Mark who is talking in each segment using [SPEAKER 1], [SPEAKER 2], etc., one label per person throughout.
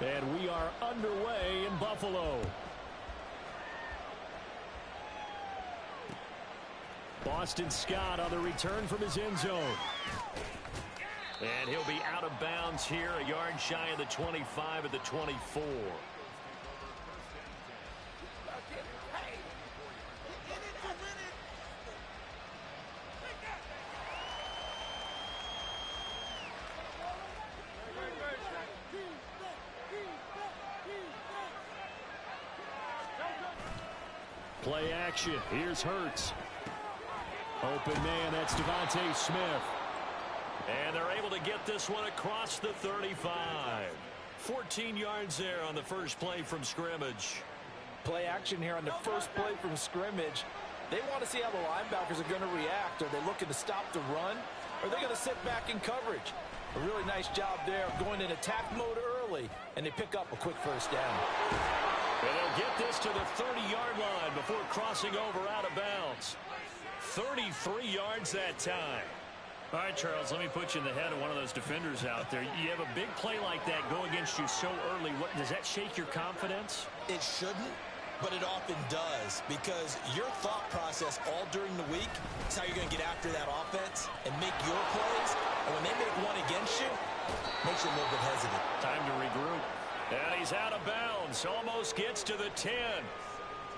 [SPEAKER 1] And we are underway in Buffalo. Boston Scott on the return from his end zone. And he'll be out of bounds here, a yard shy of the 25 at the 24. Play action. Here's Hurts. Open man, that's Devontae Smith. And they're able to get this one across the 35. 14 yards there on the first play from scrimmage.
[SPEAKER 2] Play action here on the first play from scrimmage. They want to see how the linebackers are going to react. Are they looking to stop the run? Or are they going to sit back in coverage? A really nice job there of going in attack mode early, and they pick up a quick first down.
[SPEAKER 1] And they'll get this to the 30-yard line before crossing over out of bounds. 33 yards that time.
[SPEAKER 3] All right, Charles, let me put you in the head of one of those defenders out there. You have a big play like that go against you so early. Does that shake your confidence?
[SPEAKER 4] It shouldn't, but it often does, because your thought process all during the week is how you're going to get after that offense and make your plays. And when they make one against you, it makes you a little bit hesitant.
[SPEAKER 3] Time to regroup.
[SPEAKER 1] And he's out of bounds. Almost gets to the 10.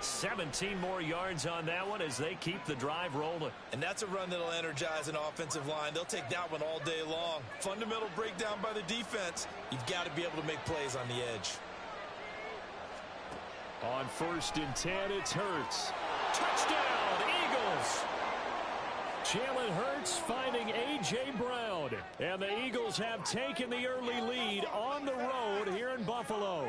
[SPEAKER 1] 17 more yards on that one as they keep the drive rolling.
[SPEAKER 4] And that's a run that'll energize an offensive line. They'll take that one all day long. Fundamental breakdown by the defense. You've got to be able to make plays on the edge.
[SPEAKER 1] On 1st and 10, it's Hurts. Touchdown, Eagles! Jalen Hurts finding A.J. Brown. And the Eagles have taken the early lead on the road here in Buffalo.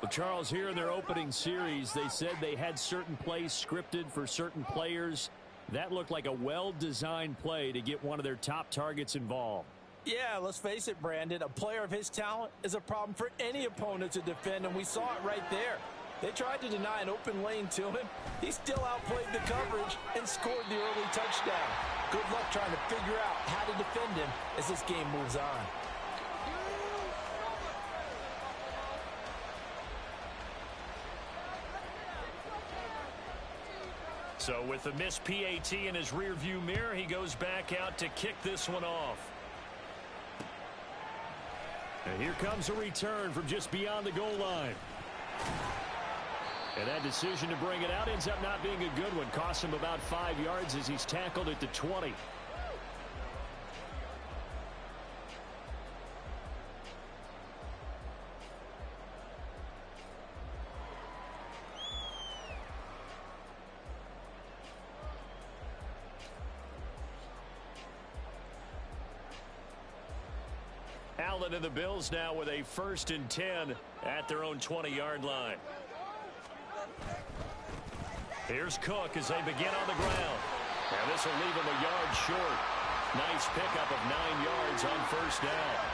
[SPEAKER 1] Well, Charles, here in their opening series, they said they had certain plays scripted for certain players. That looked like a well-designed play to get one of their top targets involved.
[SPEAKER 2] Yeah, let's face it, Brandon. A player of his talent is a problem for any opponent to defend, and we saw it right there. They tried to deny an open lane to him. He still outplayed the coverage and scored the early touchdown. Good luck trying to figure out how to defend him as this game moves on.
[SPEAKER 1] So with the missed PAT in his rearview mirror, he goes back out to kick this one off. And here comes a return from just beyond the goal line. And that decision to bring it out ends up not being a good one. Costs him about 5 yards as he's tackled at the 20. Allen and the Bills now with a 1st and 10 at their own 20-yard line. Here's Cook as they begin on the ground. And this will leave him a yard short. Nice pickup of 9 yards on 1st down.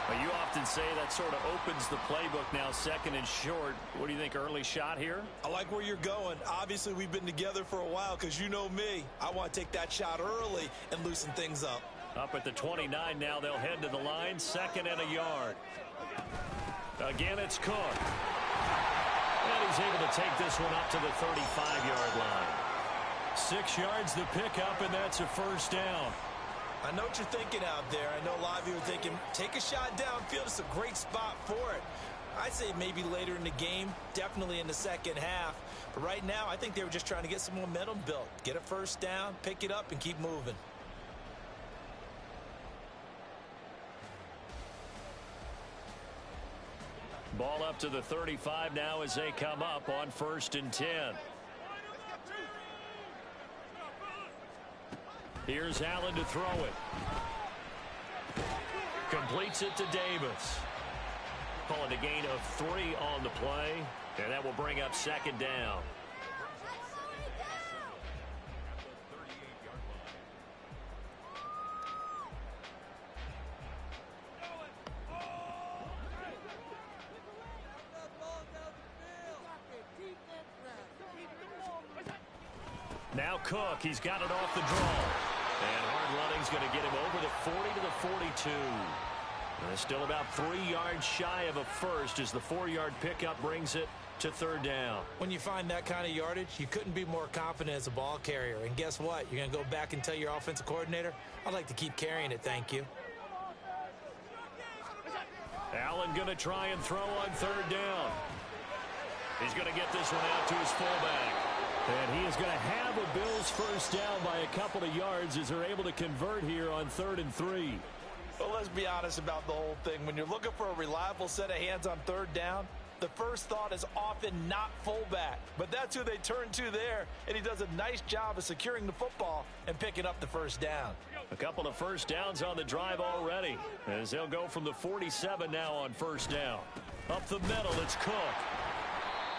[SPEAKER 1] Well, you often say that sort of opens the playbook now, 2nd and short. What do you think, early shot here?
[SPEAKER 4] I like where you're going. Obviously, we've been together for a while because you know me. I want to take that shot early and loosen things up.
[SPEAKER 1] Up at the 29 now, they'll head to the line, 2nd and a yard. Again, it's Cook. And he's able to take this one up to the 35-yard line. 6 yards the pickup, and that's a 1st down.
[SPEAKER 4] I know what you're thinking out there. I know a lot of you are thinking, take a shot downfield. It's a great spot for it. I'd say maybe later in the game, definitely in the second half. But right now, I think they were just trying to get some momentum built. Get a 1st down, pick it up, and keep moving.
[SPEAKER 1] Ball up to the 35 now as they come up on 1st and 10. Here's Allen to throw it. Completes it to Davis. Calling a gain of 3 on the play, and that will bring up 2nd down. Now Cook, he's got it off the draw. And hard running's going to get him over the 40 to the 42. And still about 3 yards shy of a first as the 4-yard pickup brings it to third down.
[SPEAKER 4] When you find that kind of yardage, you couldn't be more confident as a ball carrier. And guess what? You're going to go back and tell your offensive coordinator, I'd like to keep carrying it, thank you.
[SPEAKER 1] Allen going to try and throw on third down. He's going to get this one out to his fullback.
[SPEAKER 3] And he is going to have a Bills first down by a couple of yards as they're able to convert here on 3rd and 3.
[SPEAKER 2] Well, let's be honest about the whole thing. When you're looking for a reliable set of hands on third down, the first thought is often not fullback. But that's who they turn to there, and he does a nice job of securing the football and picking up the first down.
[SPEAKER 1] A couple of first downs on the drive already as they'll go from the 47 now on first down. Up the middle, it's Cook.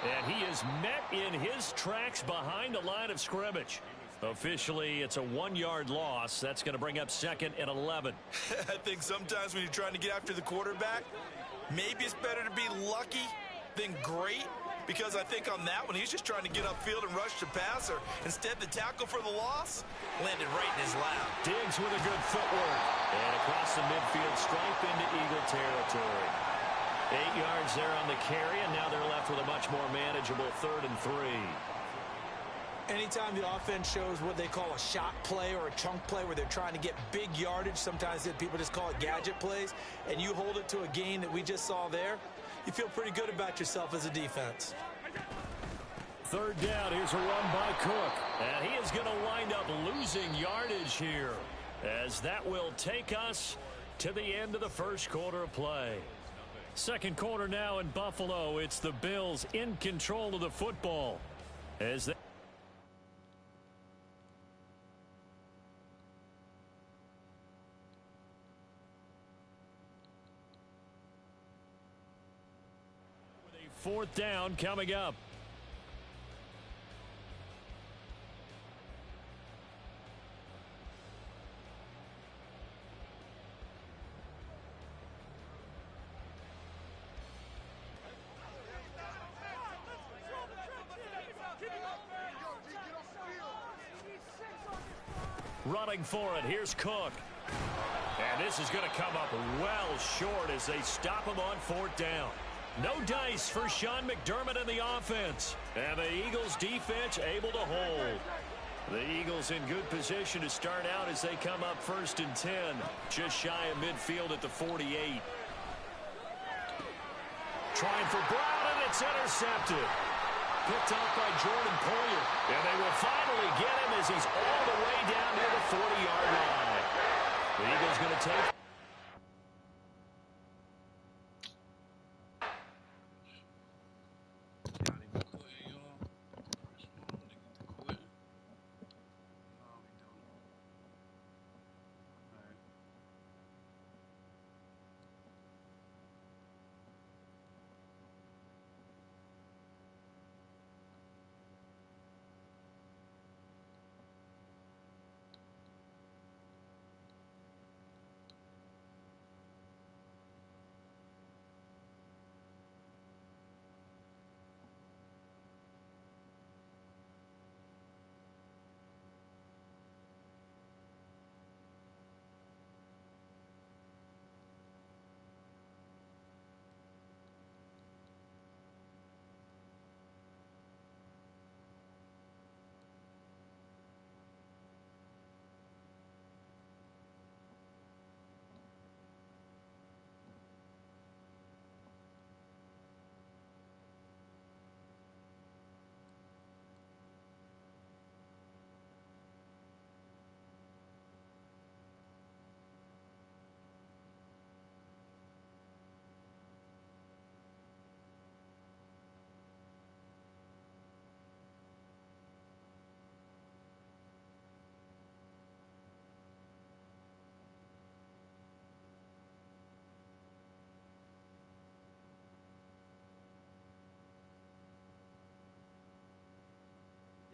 [SPEAKER 1] And he is met in his tracks behind the line of scrimmage. Officially, it's a 1-yard loss. That's going to bring up 2nd and 11.
[SPEAKER 4] I think sometimes when you're trying to get after the quarterback, maybe it's better to be lucky than great, because I think on that one, he's just trying to get upfield and rush the passer. Instead, the tackle for the loss landed right in his lap.
[SPEAKER 1] Diggs with a good footwork. And across the midfield stripe into Eagle territory. 8 yards there on the carry, and now they're left with a much more manageable 3rd and 3.
[SPEAKER 2] Anytime the offense shows what they call a shot play or a chunk play where they're trying to get big yardage, sometimes people just call it gadget plays, and you hold it to a gain that we just saw there, you feel pretty good about yourself as a defense.
[SPEAKER 3] 3rd down, here's a run by Cook.
[SPEAKER 1] And he is going to wind up losing yardage here, as that will take us to the end of the first quarter of play.
[SPEAKER 3] 2nd quarter now in Buffalo. It's the Bills in control of the football as they with a 4th down coming up.
[SPEAKER 1] Running for it, here's Cook. And this is going to come up well short as they stop him on 4th down. No dice for Sean McDermott and the offense. And the Eagles defense able to hold. The Eagles in good position to start out as they come up 1st and 10. Just shy of midfield at the 48. Trying for Brown, and it's intercepted. Picked off by Jordan Poyer. And they will finally get him as he's all the way down near the 40-yard line. The Eagles going to take.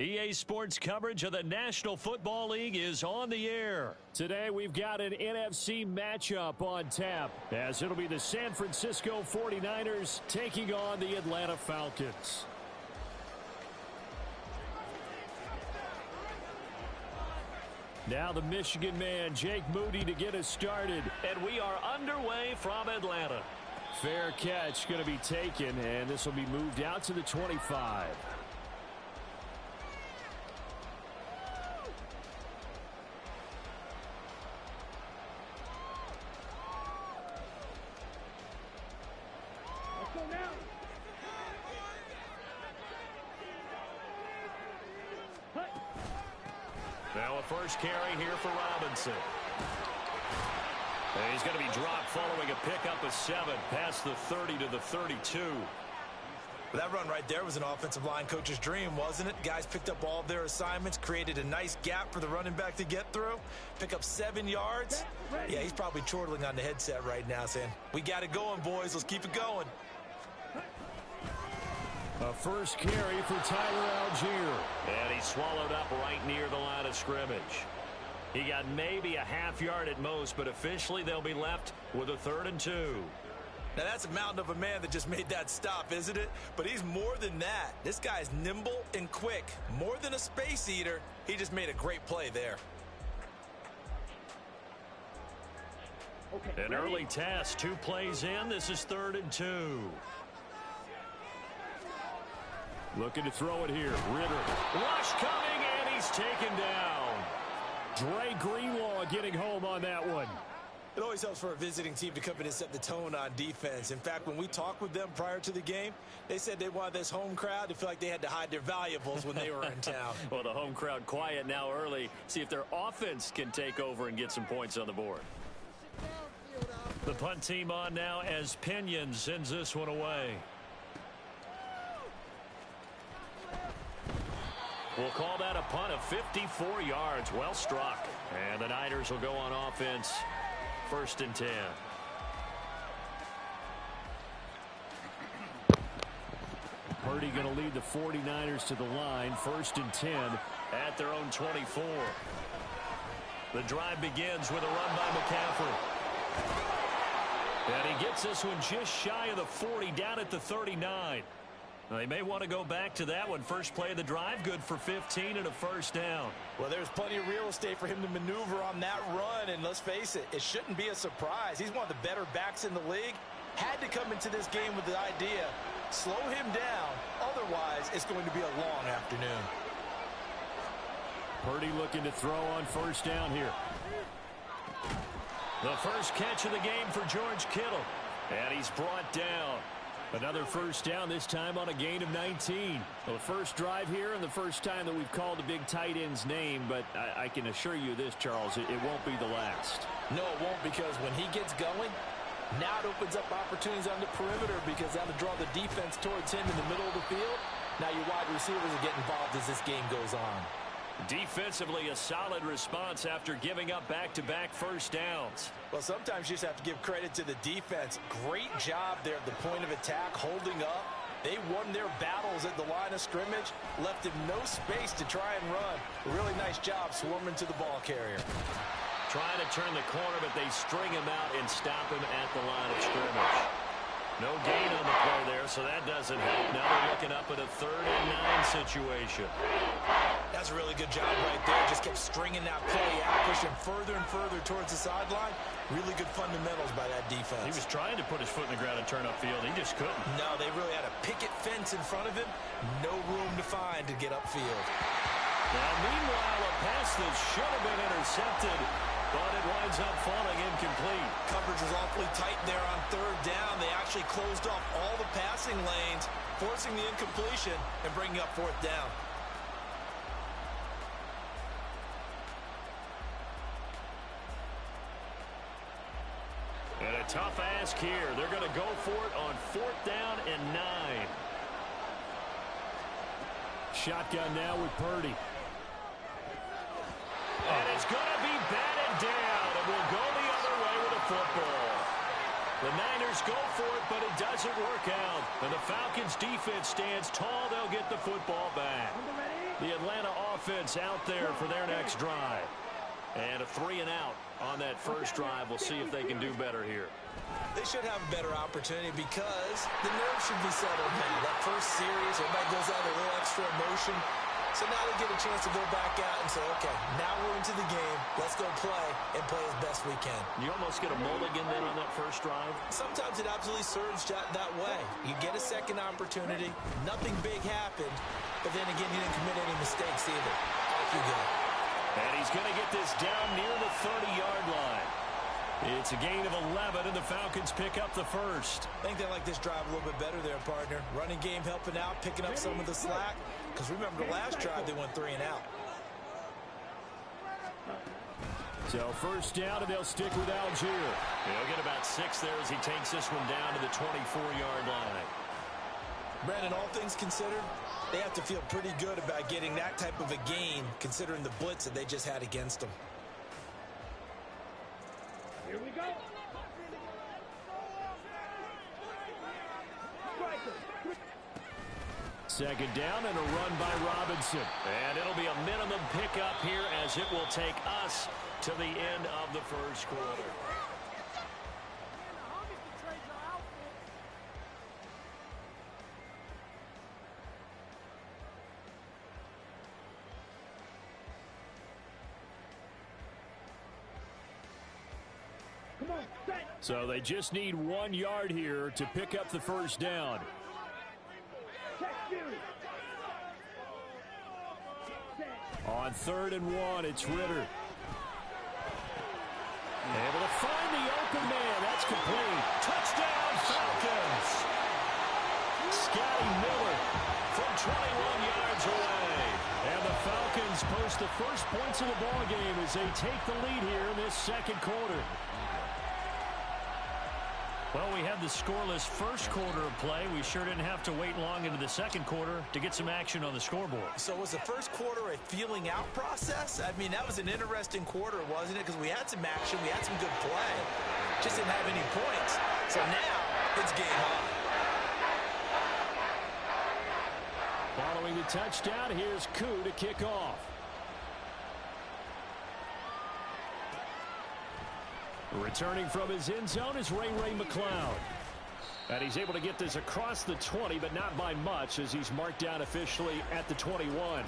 [SPEAKER 3] EA Sports coverage of the National Football League is on the air. Today we've got an NFC matchup on tap as it'll be the San Francisco 49ers taking on the Atlanta Falcons. Now the Michigan man, Jake Moody, to get us started.
[SPEAKER 1] And we are underway from Atlanta.
[SPEAKER 3] Fair catch going to be taken, and this will be moved out to the 25.
[SPEAKER 1] Now a first carry here for Robinson. And he's going to be dropped following a pickup of 7 past the 30 to the 32.
[SPEAKER 4] That run right there was an offensive line coach's dream, wasn't it? Guys picked up all of their assignments, created a nice gap for the running back to get through, pick up 7 yards. Yeah, he's probably chortling on the headset right now saying, we got it going, boys. Let's keep it going.
[SPEAKER 3] A first carry for Tyler Algier.
[SPEAKER 1] And he's swallowed up right near the line of scrimmage. He got maybe a half yard at most, but officially they'll be left with a 3rd and 2.
[SPEAKER 4] Now that's a mountain of a man that just made that stop, isn't it? But he's more than that. This guy's nimble and quick. More than a space eater. He just made a great play there.
[SPEAKER 1] An early task, 2 plays in. This is 3rd and 2.
[SPEAKER 3] Looking to throw it here. Ritter.
[SPEAKER 1] Rush coming, and he's taken down.
[SPEAKER 3] Dre Greenlaw getting home on that one.
[SPEAKER 4] It always helps for a visiting team to come in and set the tone on defense. In fact, when we talked with them prior to the game, they said they wanted this home crowd to feel like they had to hide their valuables when they were in town.
[SPEAKER 1] Well, the home crowd quiet now early. See if their offense can take over and get some points on the board. The punt team on now as Pinion sends this one away. We'll call that a punt of 54 yards. Well struck. And the Niners will go on offense. 1st and 10.
[SPEAKER 3] Purdy going to lead the 49ers to the line. 1st and 10
[SPEAKER 1] at their own 24. The drive begins with a run by McCaffrey. And he gets this one just shy of the 40, down at the 39. Now, they may want to go back to that one. First play of the drive, good for 15 and a 1st down.
[SPEAKER 4] Well, there's plenty of real estate for him to maneuver on that run, and let's face it, it shouldn't be a surprise. He's one of the better backs in the league. Had to come into this game with the idea, slow him down, otherwise it's going to be a long afternoon.
[SPEAKER 3] Purdy looking to throw on 1st down here.
[SPEAKER 1] The first catch of the game for George Kittle, and he's brought down.
[SPEAKER 3] Another 1st down, this time on a gain of 19. Well, the first drive here and the first time that we've called a big tight end's name, but I can assure you this, Charles, it won't be the last.
[SPEAKER 2] No, it won't, because when he gets going, now it opens up opportunities on the perimeter because that'll draw the defense towards him in the middle of the field. Now your wide receivers will get involved as this game goes on.
[SPEAKER 1] Defensively, a solid response after giving up back-to-back 1st downs.
[SPEAKER 4] Well, sometimes you just have to give credit to the defense. Great job there at the point of attack, holding up. They won their battles at the line of scrimmage, left him no space to try and run. A really nice job swarming to the ball carrier.
[SPEAKER 1] Trying to turn the corner, but they string him out and stop him at the line of scrimmage. No gain on the play there, so that doesn't help. Now they're looking up at a 3rd and 9 situation.
[SPEAKER 4] That's a really good job right there. Just kept stringing that play out, pushing further and further towards the sideline. Really good fundamentals by that defense.
[SPEAKER 1] He was trying to put his foot in the ground and turn upfield. He just couldn't.
[SPEAKER 4] No, they really had a picket fence in front of him. No room to find to get upfield.
[SPEAKER 1] Now, meanwhile, a pass that should have been intercepted, but it winds up falling incomplete.
[SPEAKER 4] Coverage was awfully tight there on 3rd down. They actually closed off all the passing lanes, forcing the incompletion and bringing up 4th down.
[SPEAKER 1] And a tough ask here. They're going to go for it on 4th down and 9.
[SPEAKER 3] Shotgun now with Purdy.
[SPEAKER 1] And it's going to be batted down, and we'll go the other way with a football. The Niners go for it, but it doesn't work out. And the Falcons' defense stands tall. They'll get the football back. The Atlanta offense out there for their next drive. And a 3 and out on that first drive. We'll see if they can do better here.
[SPEAKER 4] They should have a better opportunity because the nerves should be settled now. That first series, everybody goes out a little extra emotion. So now they get a chance to go back out and say, okay, now we're into the game. Let's go play and play as best we can.
[SPEAKER 1] You almost get a mulligan then on that first drive.
[SPEAKER 4] Sometimes it absolutely serves that way. You get a second opportunity. Nothing big happened. But then again, you didn't commit any mistakes either. Off you go.
[SPEAKER 3] And he's going to get this down near the 30-yard line. It's a gain of 11, and the Falcons pick up the first.
[SPEAKER 4] I think they like this drive a little bit better there, partner. Running game helping out, picking up some of the slack. Because remember, the last drive, they went 3 and out.
[SPEAKER 3] So first down, and they'll stick with Algier.
[SPEAKER 1] He'll get about 6 there as he takes this one down to the 24-yard line.
[SPEAKER 4] Brandon, all things considered, they have to feel pretty good about getting that type of a gain, considering the blitz that they just had against them.
[SPEAKER 5] Here we go.
[SPEAKER 3] Second down and a run by Robinson.
[SPEAKER 1] And it'll be a minimum pickup here as it will take us to the end of the first quarter.
[SPEAKER 3] So they just need 1 yard here to pick up the first down. On 3rd and 1, it's Ritter. Able to find the open man. That's complete. Touchdown, Falcons. Scotty Miller from 21 yards away. And the Falcons post the first points of the ball game as they take the lead here in this second quarter. Well, we had the scoreless first quarter of play. We sure didn't have to wait long into the second quarter to get some action on the scoreboard.
[SPEAKER 4] So was the first quarter a feeling out process? I mean, that was an interesting quarter, wasn't it? Because we had some action, we had some good play. Just didn't have any points. So now, it's game on.
[SPEAKER 3] Following the touchdown, here's Koo to kick off. Returning from his end zone is Ray McLeod. And he's able to get this across the 20, but not by much, as he's marked down officially at the 21.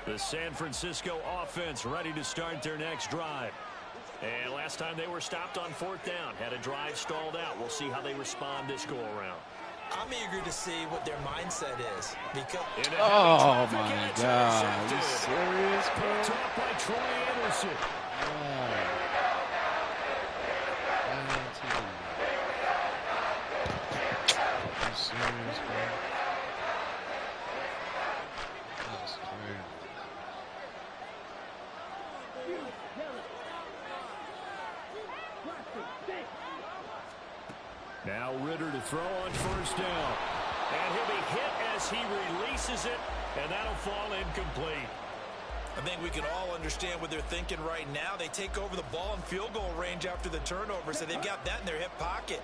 [SPEAKER 3] The San Francisco offense ready to start their next drive. And last time they were stopped on 4th down, had a drive stalled out. We'll see how they respond this go-around.
[SPEAKER 4] I'm eager to see what their mindset is. Because
[SPEAKER 6] oh, my God. Are you serious, bro?
[SPEAKER 3] Picked off by Troy Anderson.
[SPEAKER 6] Are you serious, bro? That's crazy.
[SPEAKER 3] Now Ritter to throw on 1st down. And he'll be hit as he releases it, and that'll fall incomplete.
[SPEAKER 4] I think we can all understand what they're thinking right now. They take over the ball in field goal range after the turnover, so they've got that in their hip pocket.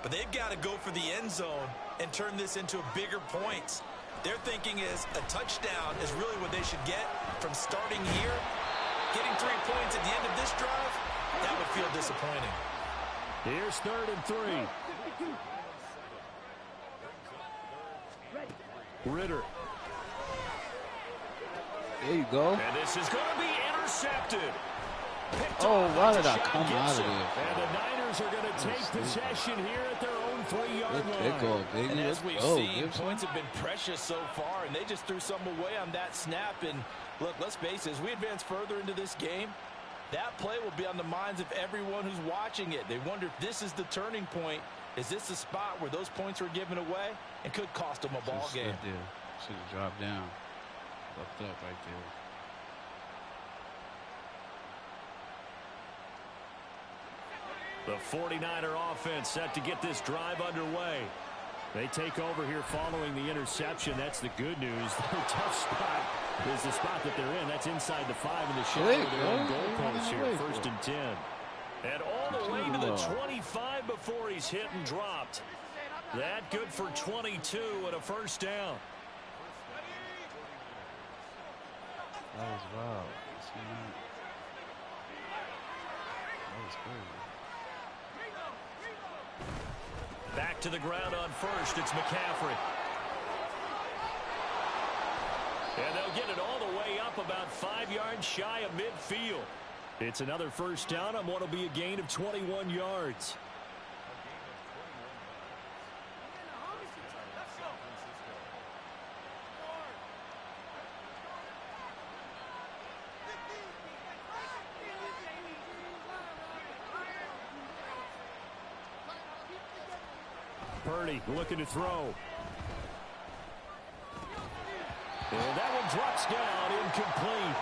[SPEAKER 4] But they've got to go for the end zone and turn this into bigger points. Their thinking is a touchdown is really what they should get from starting here. Getting 3 points at the end of this drive, that would feel disappointing.
[SPEAKER 3] Here's 3rd and 3. Ritter.
[SPEAKER 6] There you go.
[SPEAKER 3] And this is going to be intercepted.
[SPEAKER 6] Oh, why did I come out of there?
[SPEAKER 3] And the Niners are going to take possession here at their own 3-yard line.
[SPEAKER 6] Pick off, baby.
[SPEAKER 2] And as we've seen, points have been precious so far, and they just threw some away on that snap. And look, let's face it, as we advance further into this game, that play will be on the minds of everyone who's watching it. They wonder if this is the turning point. Is this the spot where those points were given away and could cost them a ball game?
[SPEAKER 6] Should have dropped down. Fucked up right
[SPEAKER 3] The
[SPEAKER 6] there.
[SPEAKER 3] 49er offense set to get this drive underway. They take over here following the interception. That's the good news. Their tough spot is the spot that they're in. That's inside the 5 in the shadow of their own goalpost here. 1st and 10. And all the way to the 25 before he's hit and dropped. That good for 22 and a 1st down.
[SPEAKER 6] That was wild.
[SPEAKER 3] Back to the ground on first. It's McCaffrey. And they'll get it all the way up about 5 yards shy of midfield. It's another first down on what will be a gain of 21 yards. Purdy looking to throw. And that one drops down, incomplete.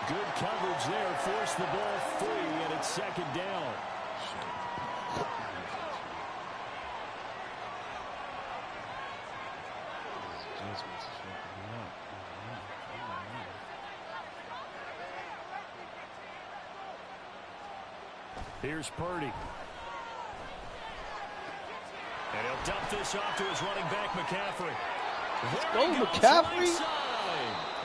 [SPEAKER 3] Good coverage there, forced the ball free, and it's second down. Here's Purdy. And he'll dump this off to his running back, McCaffrey.
[SPEAKER 6] Let's go, McCaffrey.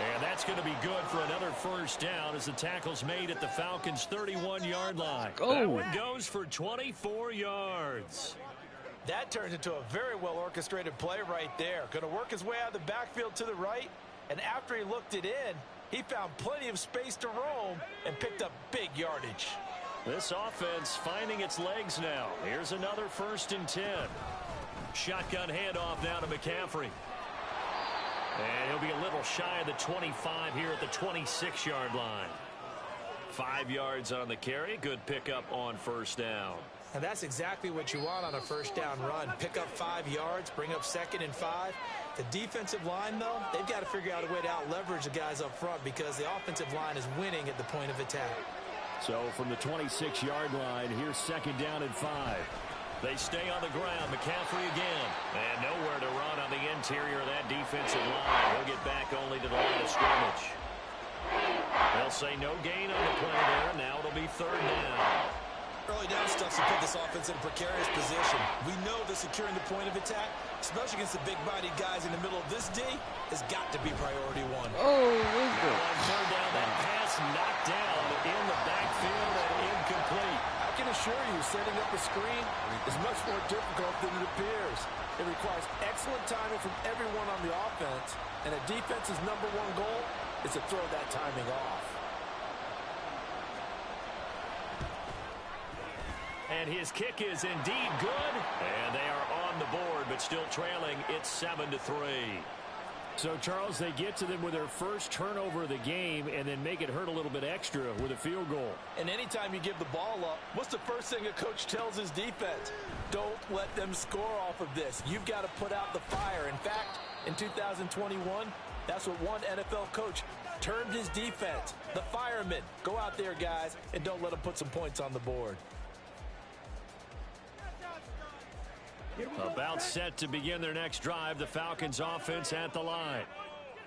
[SPEAKER 3] And that's going to be good for another first down as the tackle's made at the Falcons' 31-yard line. That one goes for 24 yards.
[SPEAKER 2] That turns into a very well-orchestrated play right there. Going to work his way out of the backfield to the right, and after he looked it in, he found plenty of space to roam and picked up big yardage.
[SPEAKER 3] This offense finding its legs now. Here's another 1st and 10. Shotgun handoff now to McCaffrey. And he'll be a little shy of the 25 here at the 26-yard line. 5 yards on the carry. Good pickup on first down.
[SPEAKER 2] And that's exactly what you want on a first down run. Pick up 5 yards, bring up 2nd and 5. The defensive line, though, they've got to figure out a way to out-leverage the guys up front because the offensive line is winning at the point of attack.
[SPEAKER 3] So from the 26-yard line, here's 2nd down and 5. They stay on the ground. McCaffrey again. And nowhere to run on the interior of that defensive line. He'll get back only to the line of scrimmage. They'll say no gain on the play there. Now it'll be 3rd down.
[SPEAKER 4] Early down stuff to put this offense in a precarious position. We know that securing the point of attack, especially against the big-bodied guys in the middle of this D, has got to be priority 1.
[SPEAKER 3] On 3rd down, that pass knocked down in the backfield and incomplete.
[SPEAKER 2] I can assure you, setting up a screen is much more difficult than it appears. It requires excellent timing from everyone on the offense, and a defense's #1 goal is to throw that timing off.
[SPEAKER 3] And his kick is indeed good. And they are on the board, but still trailing. It's 7-3. So, Charles, they get to them with their first turnover of the game and then make it hurt a little bit extra with a field goal.
[SPEAKER 2] And anytime you give the ball up, what's the first thing a coach tells his defense? Don't let them score off of this. You've got to put out the fire. In fact, in 2021, that's what one NFL coach termed his defense. The firemen. Go out there, guys, and don't let them put some points on the board.
[SPEAKER 3] About set to begin their next drive, the Falcons offense at the line.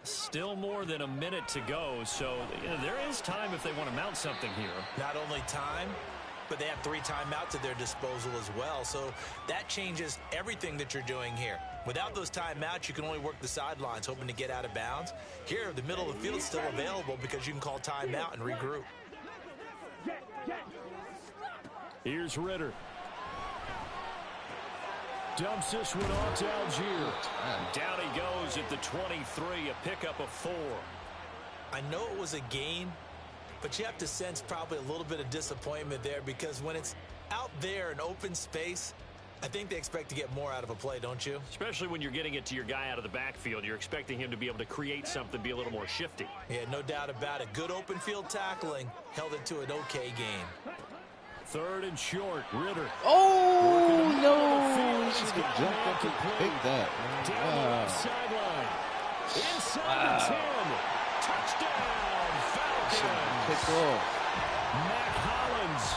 [SPEAKER 3] Still more than a minute to go, so there is time if they want to mount something here.
[SPEAKER 4] Not only time, but they have 3 timeouts at their disposal as well, so that changes everything that you're doing here. Without those timeouts, you can only work the sidelines, hoping to get out of bounds. Here, the middle of the field is still available because you can call timeout and regroup.
[SPEAKER 3] Here's Ritter. Dumps this one off to Algier. Down he goes at the 23, a pickup of 4.
[SPEAKER 4] I know it was a gain, but you have to sense probably a little bit of disappointment there because when it's out there in open space, I think they expect to get more out of a play, don't you?
[SPEAKER 3] Especially when you're getting it to your guy out of the backfield. You're expecting him to be able to create something, be a little more shifty.
[SPEAKER 4] Yeah, no doubt about it. Good open field tackling held it to an okay game.
[SPEAKER 3] 3rd and short, Ritter.
[SPEAKER 6] Oh, no. He should have jumped up and picked that.
[SPEAKER 3] Down the left sideline. Inside the 10. Touchdown, Falcons.
[SPEAKER 6] Pick off.
[SPEAKER 3] Mac Hollins,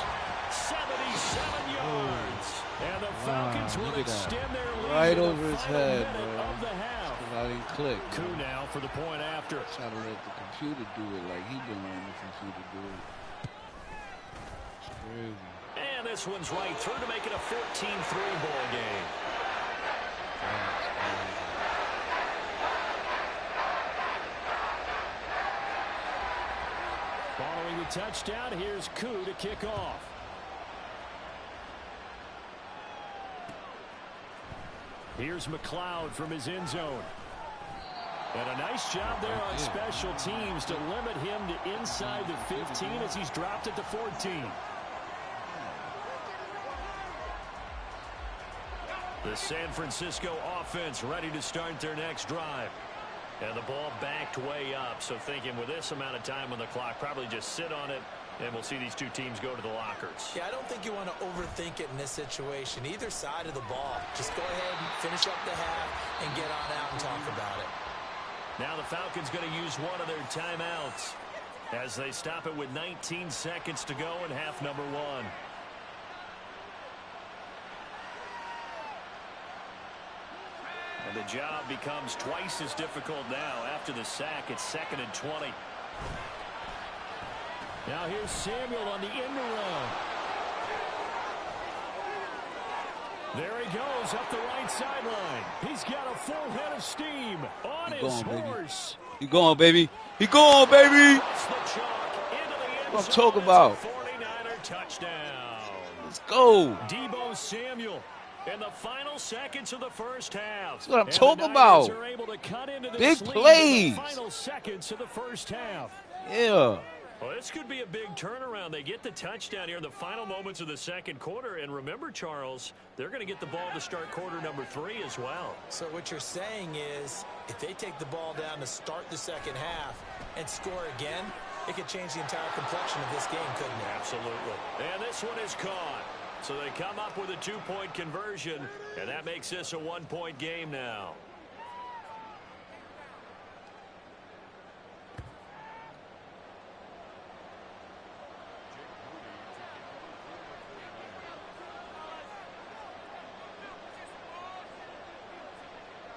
[SPEAKER 3] 77 yards. And the Falcons will extend their lead
[SPEAKER 6] right
[SPEAKER 3] in
[SPEAKER 6] over
[SPEAKER 3] the
[SPEAKER 6] his
[SPEAKER 3] final
[SPEAKER 6] head,
[SPEAKER 3] minute
[SPEAKER 6] bro.
[SPEAKER 3] of the half.
[SPEAKER 6] I didn't click.
[SPEAKER 3] Coup now for the point after.
[SPEAKER 6] Trying to let the computer do it like he been letting the computer do it. Crazy.
[SPEAKER 3] And this one's right through to make it a 14-3 ball game. Following the touchdown, here's Koo to kick off. Here's McLeod from his end zone. And a nice job there on special teams to limit him to inside the 15 as he's dropped it to 14. The San Francisco offense ready to start their next drive. And the ball backed way up, so thinking with this amount of time on the clock, probably just sit on it, and we'll see these two teams go to the lockers.
[SPEAKER 4] Yeah, I don't think you want to overthink it in this situation. Either side of the ball. Just go ahead and finish up the half and get on out and talk about it.
[SPEAKER 3] Now the Falcons going to use one of their timeouts as they stop it with 19 seconds to go in half number 1. And the job becomes twice as difficult now after the sack. It's 2nd and 20. Now here's Samuel on the end around. There he goes up the right sideline. He's got a full head of steam on his horse.
[SPEAKER 6] He going, baby. He going, baby. What I'm talking about.
[SPEAKER 3] 49er touchdown.
[SPEAKER 6] Let's go.
[SPEAKER 3] Deebo Samuel in the final seconds of the first half.
[SPEAKER 6] That's what I'm talking about.
[SPEAKER 3] Are able to cut into
[SPEAKER 6] big
[SPEAKER 3] this
[SPEAKER 6] plays.
[SPEAKER 3] in the final seconds of the first half.
[SPEAKER 6] Yeah.
[SPEAKER 3] Well, this could be a big turnaround. They get the touchdown here in the final moments of the second quarter. And remember, Charles, they're going to get the ball to start quarter number 3 as well.
[SPEAKER 4] So what you're saying is if they take the ball down to start the second half and score again, it could change the entire complexion of this game, couldn't it?
[SPEAKER 3] Absolutely. And this one is caught. So they come up with a 2-point conversion, and that makes this a 1-point game now.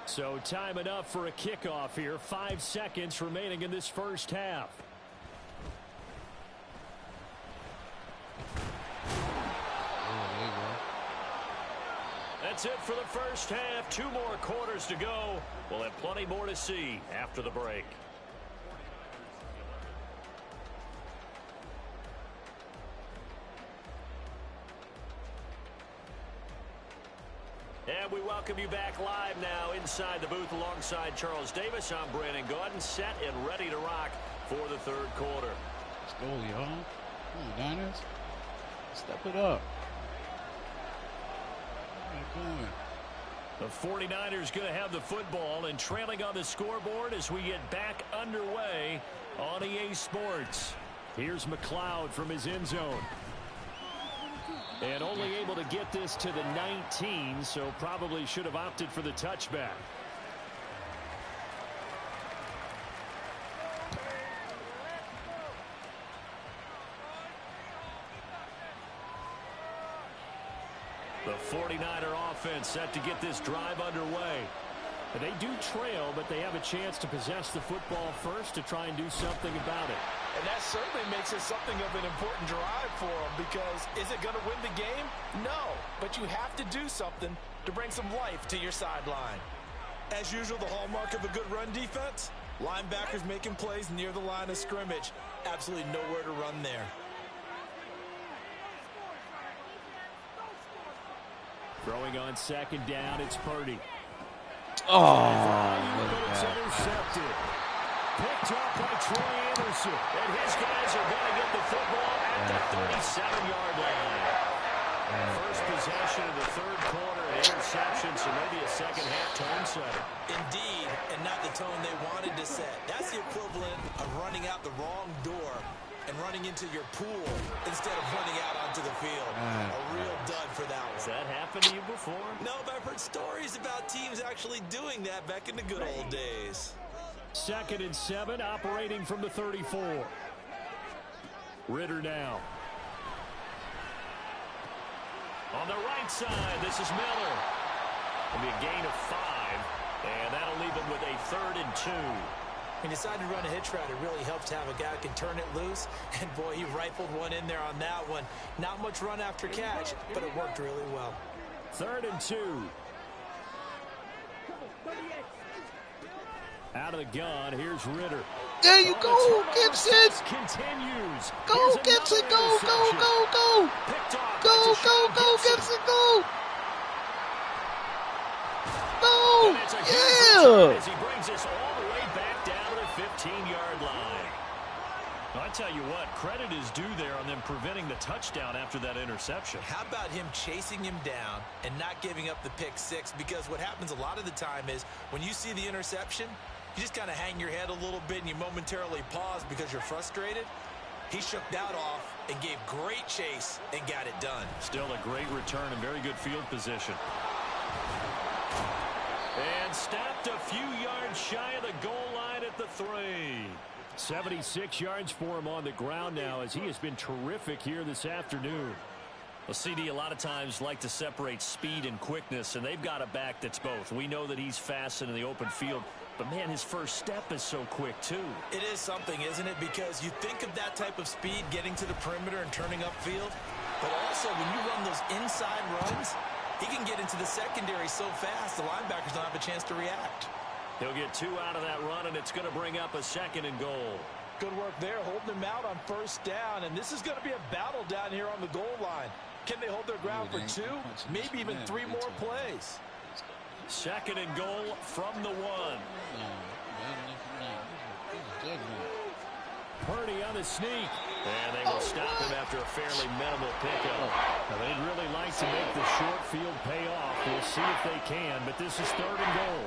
[SPEAKER 3] So time enough for a kickoff here. 5 seconds remaining in this first half. That's it for the first half. 2 more quarters to go. We'll have plenty more to see after the break. And we welcome you back live now inside the booth alongside Charles Davis. I'm Brandon Gordon, set and ready to rock for the third quarter.
[SPEAKER 6] Let's go, y'all. Come on, Niners. Step it up.
[SPEAKER 3] The 49ers going to have the football and trailing on the scoreboard as we get back underway on EA Sports. Here's McLeod from his end zone. And only able to get this to the 19, so probably should have opted for the touchback. The 49er offense set to get this drive underway. And they do trail, but they have a chance to possess the football first to try and do something about it.
[SPEAKER 2] And that certainly makes it something of an important drive for them, because is it going to win the game? No, but you have to do something to bring some life to your sideline. As usual, the hallmark of a good run defense, linebackers making plays near the line of scrimmage. Absolutely nowhere to run there.
[SPEAKER 3] Throwing on second down, it's Purdy.
[SPEAKER 6] Oh,
[SPEAKER 3] it's intercepted. Picked up by Troy Anderson. And his guys are going to get the football at the 37-yard line. First possession of the third quarter, interception, so maybe a second-half tone setter.
[SPEAKER 4] Indeed, and not the tone they wanted to set. That's the equivalent of running out the wrong door and running into your pool instead of running out onto the field. A real dud for that one.
[SPEAKER 3] Has that happened to you before?
[SPEAKER 4] No, but I've heard stories about teams actually doing that back in the good old days.
[SPEAKER 3] 2nd and 7, operating from the 34. Ritter now. On the right side, this is Miller. It'll be a gain of 5, and that'll leave him with a 3rd and 2.
[SPEAKER 4] He decided to run a hitch route. It really helps to have a guy who can turn it loose. And, boy, he rifled one in there on that one. Not much run after catch, but it worked really well.
[SPEAKER 3] 3rd and 2. Out of the gun, here's Ritter.
[SPEAKER 6] There you go, Gibson.
[SPEAKER 3] Continues.
[SPEAKER 6] Go, Gibson, go, go, go, go. Go, go, go, Gibson, go.
[SPEAKER 1] And it's a huge return as he brings us all the way back down to the 15-yard line. I tell you what, credit is due there on them preventing the touchdown after that interception.
[SPEAKER 4] How about him chasing him down and not giving up the pick six? Because what happens a lot of the time is when you see the interception, you just kind of hang your head a little bit and you momentarily pause because you're frustrated. He shook that off and gave great chase and got it done.
[SPEAKER 1] Still a great return and very good field position. And stopped a few yards shy of the goal line at the 3.
[SPEAKER 3] 76 yards for him on the ground now as he has been terrific here this afternoon.
[SPEAKER 1] Well, CD a lot of times like to separate speed and quickness, and they've got a back that's both. We know that he's fast in the open field, but, man, his first step is so quick, too.
[SPEAKER 4] It is something, isn't it? Because you think of that type of speed getting to the perimeter and turning upfield, but also when you run those inside runs, he can get into the secondary so fast the linebackers don't have a chance to react.
[SPEAKER 1] He'll get 2 out of that run, and it's going to bring up a 2nd and goal.
[SPEAKER 2] Good work there, holding him out on first down, and this is going to be a battle down here on the goal line. Can they hold their ground for 2, maybe even 3 more plays?
[SPEAKER 1] 2nd and goal from the 1.
[SPEAKER 3] Purdy on the sneak.
[SPEAKER 1] And they will stop him after a fairly minimal pickup.
[SPEAKER 3] Now, they'd really like to make the short field pay off. We'll see if they can, but this is 3rd and goal.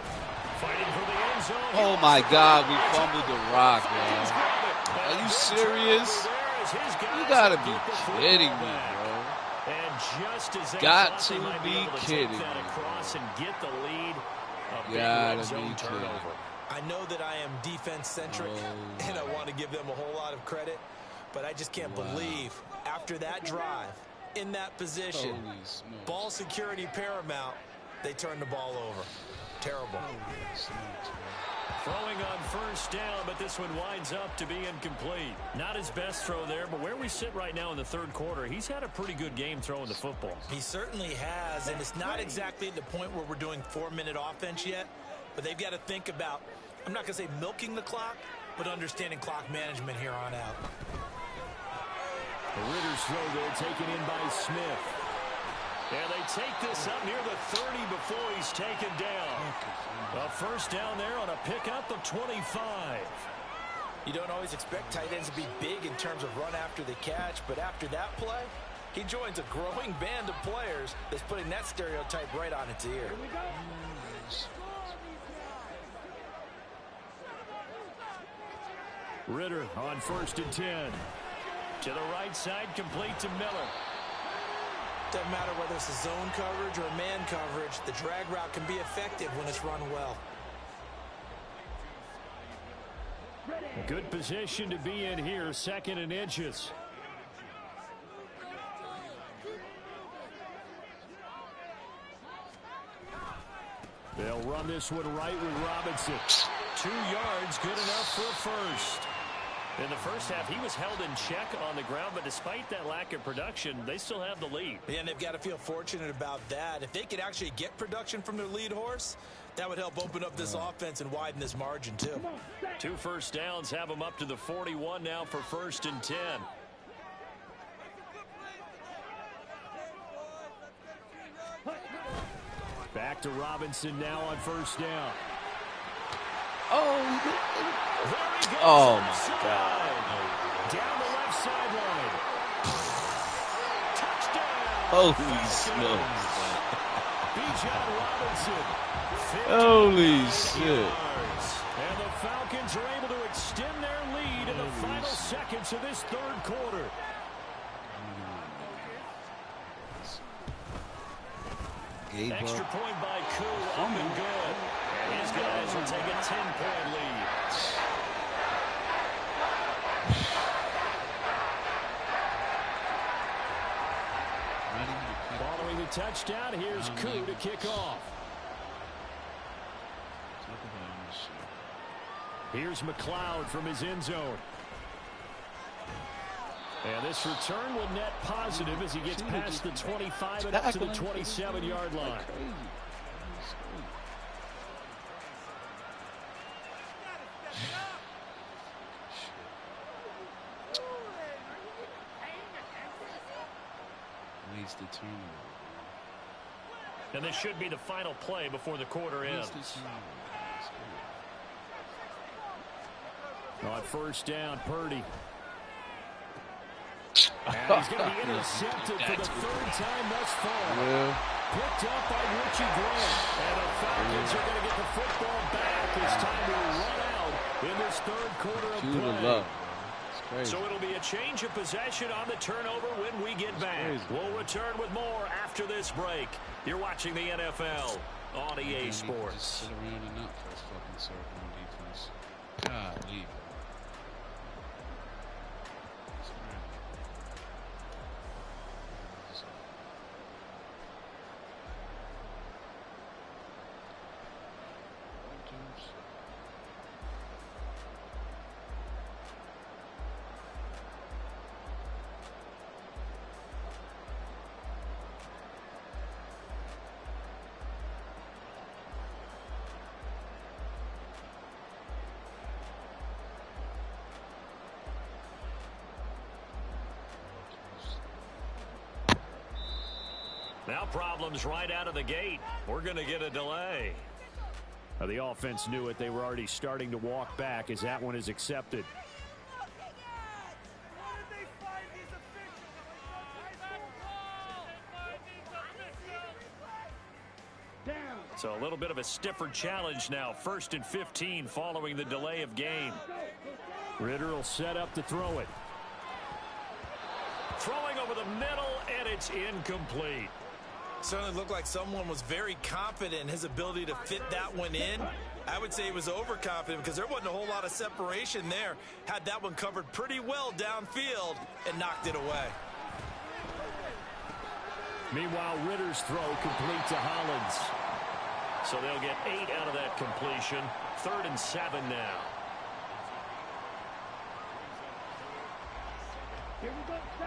[SPEAKER 3] Fighting for the end zone.
[SPEAKER 6] Oh, my God. We fumbled the rock, man. Are you serious? You got to be kidding me, bro.
[SPEAKER 1] And just as they
[SPEAKER 6] Got
[SPEAKER 1] thought they
[SPEAKER 6] to
[SPEAKER 1] might
[SPEAKER 6] be
[SPEAKER 1] able to
[SPEAKER 6] kidding
[SPEAKER 1] take that
[SPEAKER 6] me.
[SPEAKER 1] across and get the lead, a big
[SPEAKER 6] Gotta
[SPEAKER 1] red zone
[SPEAKER 6] be kidding.
[SPEAKER 1] turnover.
[SPEAKER 4] I know that I am defense-centric, and I want to give them a whole lot of credit, but I just can't believe after that drive, in that position, ball security paramount, they turn the ball over. Terrible.
[SPEAKER 1] Throwing on first down, but this one winds up to be incomplete. Not his best throw there, but where we sit right now in the 3rd quarter, he's had a pretty good game throwing the football.
[SPEAKER 4] He certainly has, and it's not exactly at the point where we're doing 4-minute offense yet, but they've got to think about, I'm not going to say milking the clock, but understanding clock management here on out.
[SPEAKER 3] The Ritter's throw there taken in by Smith.
[SPEAKER 1] And they take this up near the 30 before he's taken down. A first down there on a pickup of 25.
[SPEAKER 4] You don't always expect tight ends to be big in terms of run after the catch, but after that play, he joins a growing band of players that's putting that stereotype right on its ear.
[SPEAKER 3] Ritter on 1st and 10.
[SPEAKER 1] To the right side, complete to Miller.
[SPEAKER 4] Doesn't matter whether it's a zone coverage or man coverage, the drag route can be effective when it's run well.
[SPEAKER 3] A good position to be in here, 2nd and inches. They'll run this one right with Robinson.
[SPEAKER 1] 2 yards, good enough for a first. In the first half, he was held in check on the ground, but despite that lack of production, they still have the lead.
[SPEAKER 4] Yeah, and they've got to feel fortunate about that. If they could actually get production from their lead horse, that would help open up this offense and widen this margin, too.
[SPEAKER 1] 2 first downs have them up to the 41 now for 1st and 10.
[SPEAKER 3] Back to Robinson now on 1st down.
[SPEAKER 6] Oh, my God.
[SPEAKER 1] Down the left sideline. Touchdown.
[SPEAKER 6] Holy smokes.
[SPEAKER 1] Bijan Robinson.
[SPEAKER 6] Holy shit.
[SPEAKER 1] And the Falcons are able to extend their lead in the final seconds of this 3rd quarter. Extra point by Koo, up and good. And his guys will take a 10-point lead.
[SPEAKER 3] Following the touchdown, here's Koo to kick off. Here's McLeod from his end zone. And this return will net positive as he gets past the 25 and up to the 27-yard line.
[SPEAKER 6] Wasted turnover.
[SPEAKER 3] And this should be the final play before the quarter ends. On first down, Purdy. And he's going to be intercepted for the third time thus far.
[SPEAKER 6] Yeah.
[SPEAKER 3] Picked up by Richie Grant. And the Falcons are going to get the football back. It's time to run out in this third quarter of play. So it'll be a change of possession on the turnover when we get back. We'll return with more after this break. You're watching the NFL on EA Sports.
[SPEAKER 6] Just sit around and not press fucking circle on defense. Golly.
[SPEAKER 3] Now problems right out of the gate. We're going to get a delay. The offense knew it. They were already starting to walk back as that one is accepted. So a little bit of a stiffer challenge now. 1st and 15 following the delay of game. Ritter will set up to throw it. Throwing over the middle, and it's incomplete.
[SPEAKER 4] Certainly looked like someone was very confident in his ability to fit that one in. I would say he was overconfident because there wasn't a whole lot of separation there. Had that one covered pretty well downfield and knocked it away.
[SPEAKER 3] Meanwhile, Ritter's throw complete to Hollins. So they'll get 8 out of that completion. 3rd and 7 now.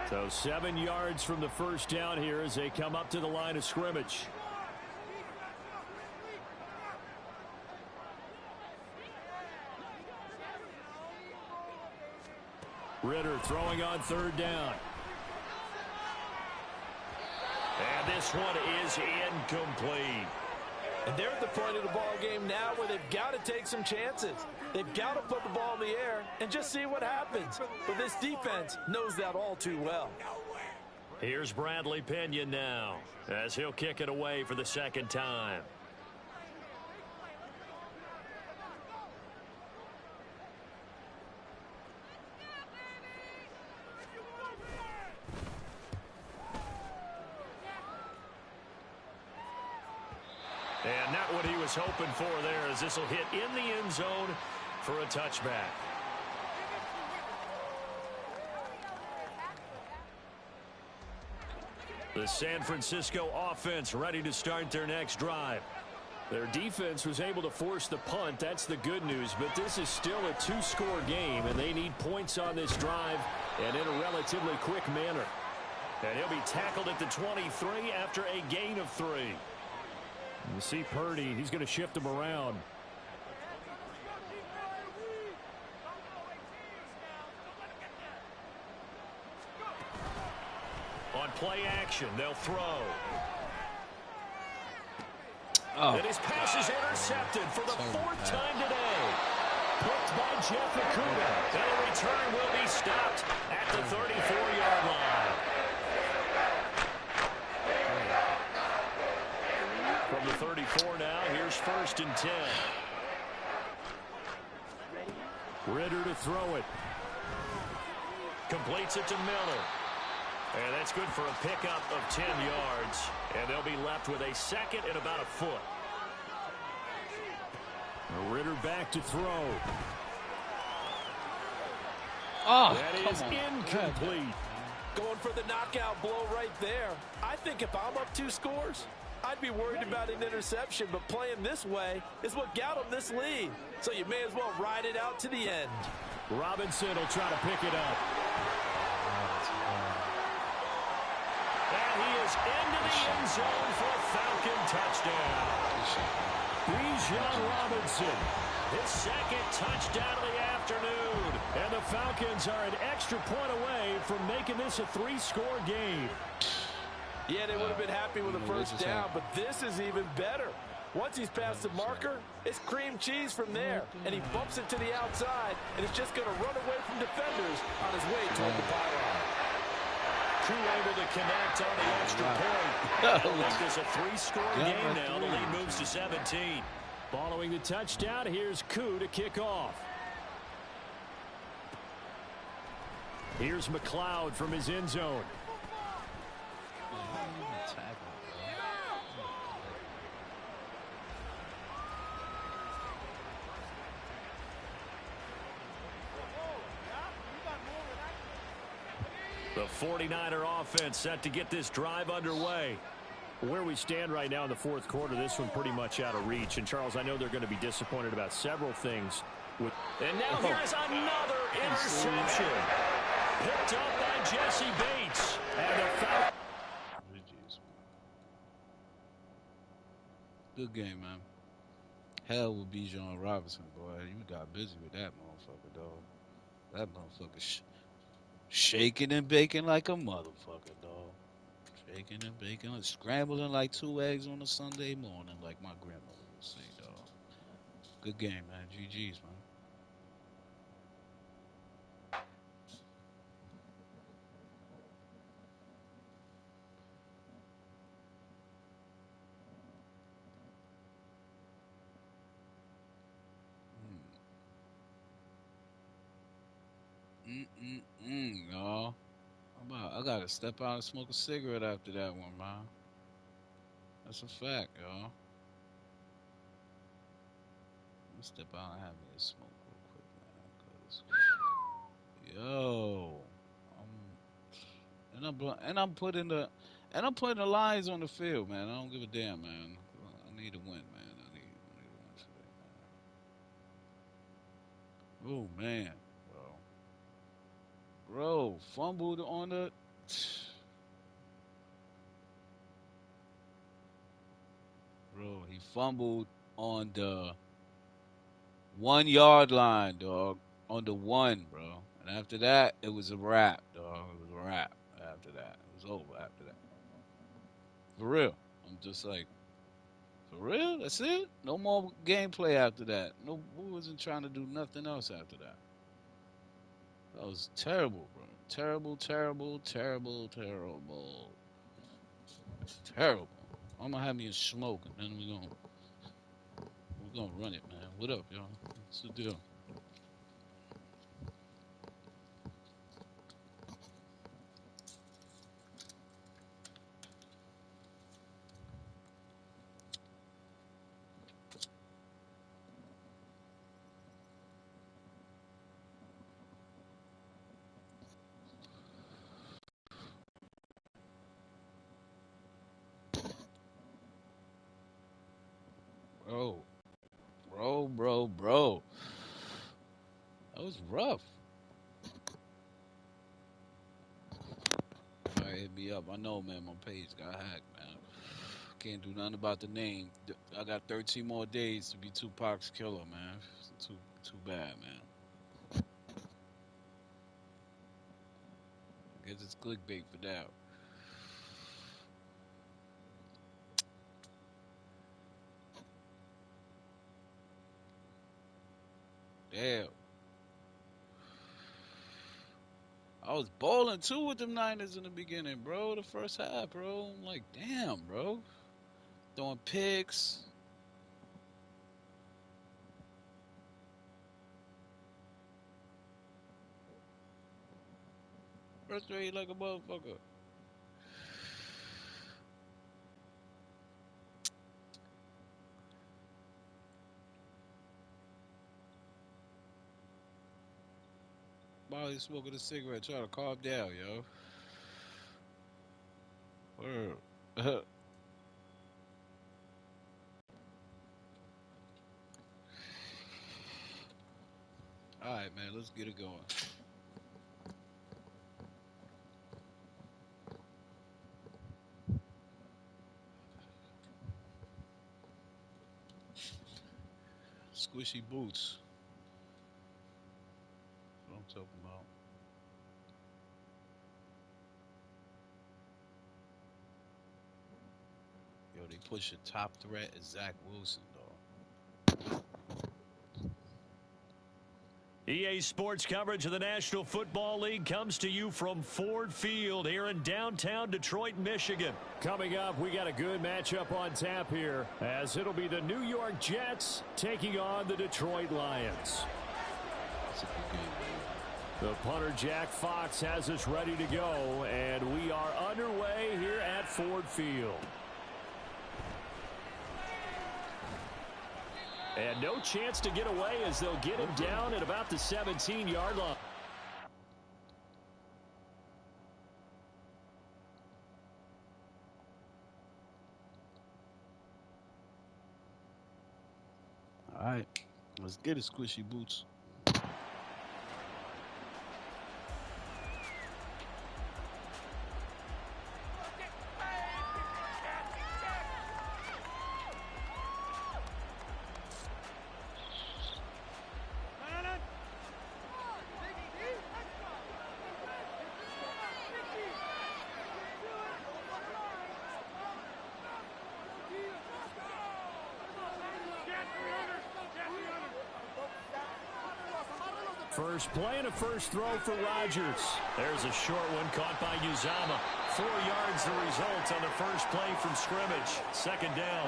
[SPEAKER 3] So 7 yards from the first down here as they come up to the line of scrimmage. Ritter throwing on 3rd down. And this one is incomplete.
[SPEAKER 2] And they're at the point of the ball game now where they've got to take some chances. They've got to put the ball in the air and just see what happens. But this defense knows that all too well.
[SPEAKER 3] Here's Bradley Pinion now as he'll kick it away for the 2nd time. And not what he was hoping for there, as this will hit in the end zone for a touchback. The San Francisco offense ready to start their next drive. Their defense was able to force the punt. That's the good news. But this is still a 2-score game, and they need points on this drive and in a relatively quick manner. And he'll be tackled at the 23 after a gain of 3. You see Purdy, he's going to shift him around. On play action, they'll throw.
[SPEAKER 6] Oh,
[SPEAKER 3] and his pass is intercepted for the 4th time today. Picked by Jeff Okudah. And the return will be stopped at the 34-yard line. From the 34 now, here's 1st and 10. Ritter to throw it. Completes it to Miller. And that's good for a pickup of 10 yards. And they'll be left with a 2nd and about a foot. Ritter back to throw.
[SPEAKER 6] Oh,
[SPEAKER 3] that is incomplete.
[SPEAKER 2] Going for the knockout blow right there. I think if I'm up 2 scores, I'd be worried about an interception, but playing this way is what got him this lead. So you may as well ride it out to the end.
[SPEAKER 3] Robinson will try to pick it up. And he is into the end zone for a Falcon touchdown. Bijan Robinson, his 2nd touchdown of the afternoon. And the Falcons are an extra point away from making this a 3-score game.
[SPEAKER 2] Yeah, they would have been happy with a first down, but this is even better. Once he's past the marker, it's cream cheese from there, and he bumps it to the outside, and it's just going to run away from defenders on his way toward the pylon.
[SPEAKER 1] Crew able to connect on the extra point. It'll make this a 3-score game now. The lead moves to 17.
[SPEAKER 3] Following the touchdown, here's Koo to kick off. Here's McLeod from his end zone. The 49er offense set to get this drive underway. Where we stand right now in the fourth quarter, this one pretty much out of reach. And, Charles, I know they're going to be disappointed about several things.
[SPEAKER 1] And now here's another interception. Picked up by Jesse Bates. And a foul.
[SPEAKER 6] Good game, man. Hell with Bijan Robinson, boy. You got busy with that motherfucker, dog. That motherfucker shaking and baking like a motherfucker, dog. Shaking and baking, scrambling like 2 eggs on a Sunday morning, like my grandmother would say, dog. Good game, man. GG's, man. Y'all. I gotta step out and smoke a cigarette after that one, man. That's a fact, y'all. Let me step out and have me a smoke real quick, man. Cause yo, I'm putting the Lions on the field, man. I don't give a damn, man. I need to win, man. I need to win today, man. Oh man. Bro, fumbled on the... Bro, he fumbled on the 1-yard line, dog. On the 1, bro. And after that, it was a wrap, dog. It was a wrap after that. It was over after that. For real. I'm just like, for real? That's it? No more gameplay after that. No, we wasn't trying to do nothing else after that. That was terrible, bro. Terrible, terrible, terrible, terrible. Terrible. I'm gonna have me a smoke and then we're gonna run it, man. What up, y'all? What's the deal? Bro. That was rough. Somebody hit me up. I know, man, my page got hacked, man. Can't do nothing about the name. I got 13 more days to be Tupac's killer, man. Too bad, man. I guess it's clickbait for that. Damn. I was balling too with them Niners in the beginning, bro. The first half, bro. I'm like, damn, bro. Throwing picks. First rate like a motherfucker. Molly smoking a cigarette, trying to calm down, yo. Word. All right, man, let's get it going. Squishy boots. That's what I'm talking about. Yo, they push a top threat is Zach Wilson, though.
[SPEAKER 3] EA Sports coverage of the National Football League comes to you from Ford Field here in downtown Detroit, Michigan. Coming up, we got a good matchup on tap here, as it'll be the New York Jets taking on the Detroit Lions.
[SPEAKER 6] That's a good game, man.
[SPEAKER 3] The punter, Jack Fox, has us ready to go, and we are underway here at Ford Field. And no chance to get away as they'll get him down at about the 17-yard line.
[SPEAKER 6] All right, let's get it, Squishy Boots.
[SPEAKER 3] First play and a first throw for Rodgers. There's a short one caught by Uzama. 4 yards the result on the first play from scrimmage. Second down.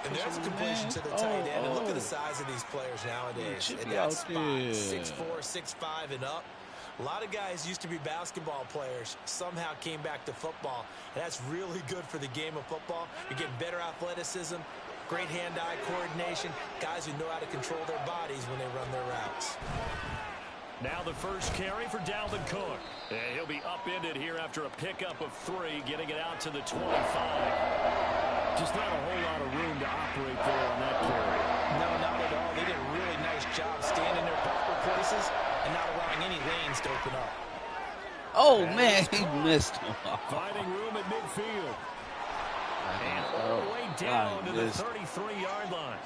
[SPEAKER 4] And there's a completion to the tight end. And look at the size of these players nowadays. At that spot, 6'4", 6'5", and up. A lot of guys used to be basketball players, somehow came back to football. And that's really good for the game of football. You're getting better athleticism, great hand-eye coordination, guys who know how to control their bodies when they run their routes.
[SPEAKER 3] Now the first carry for Dalvin Cook. And he'll be upended here after a pickup of 3, getting it out to the 25. Just not a whole lot of room to operate there on that carry.
[SPEAKER 4] No, not at all. They did a really nice job staying in their proper places and not allowing any lanes to open up.
[SPEAKER 6] Oh, man, he missed him.
[SPEAKER 3] Finding room at midfield. And all the way down to the 33-yard line.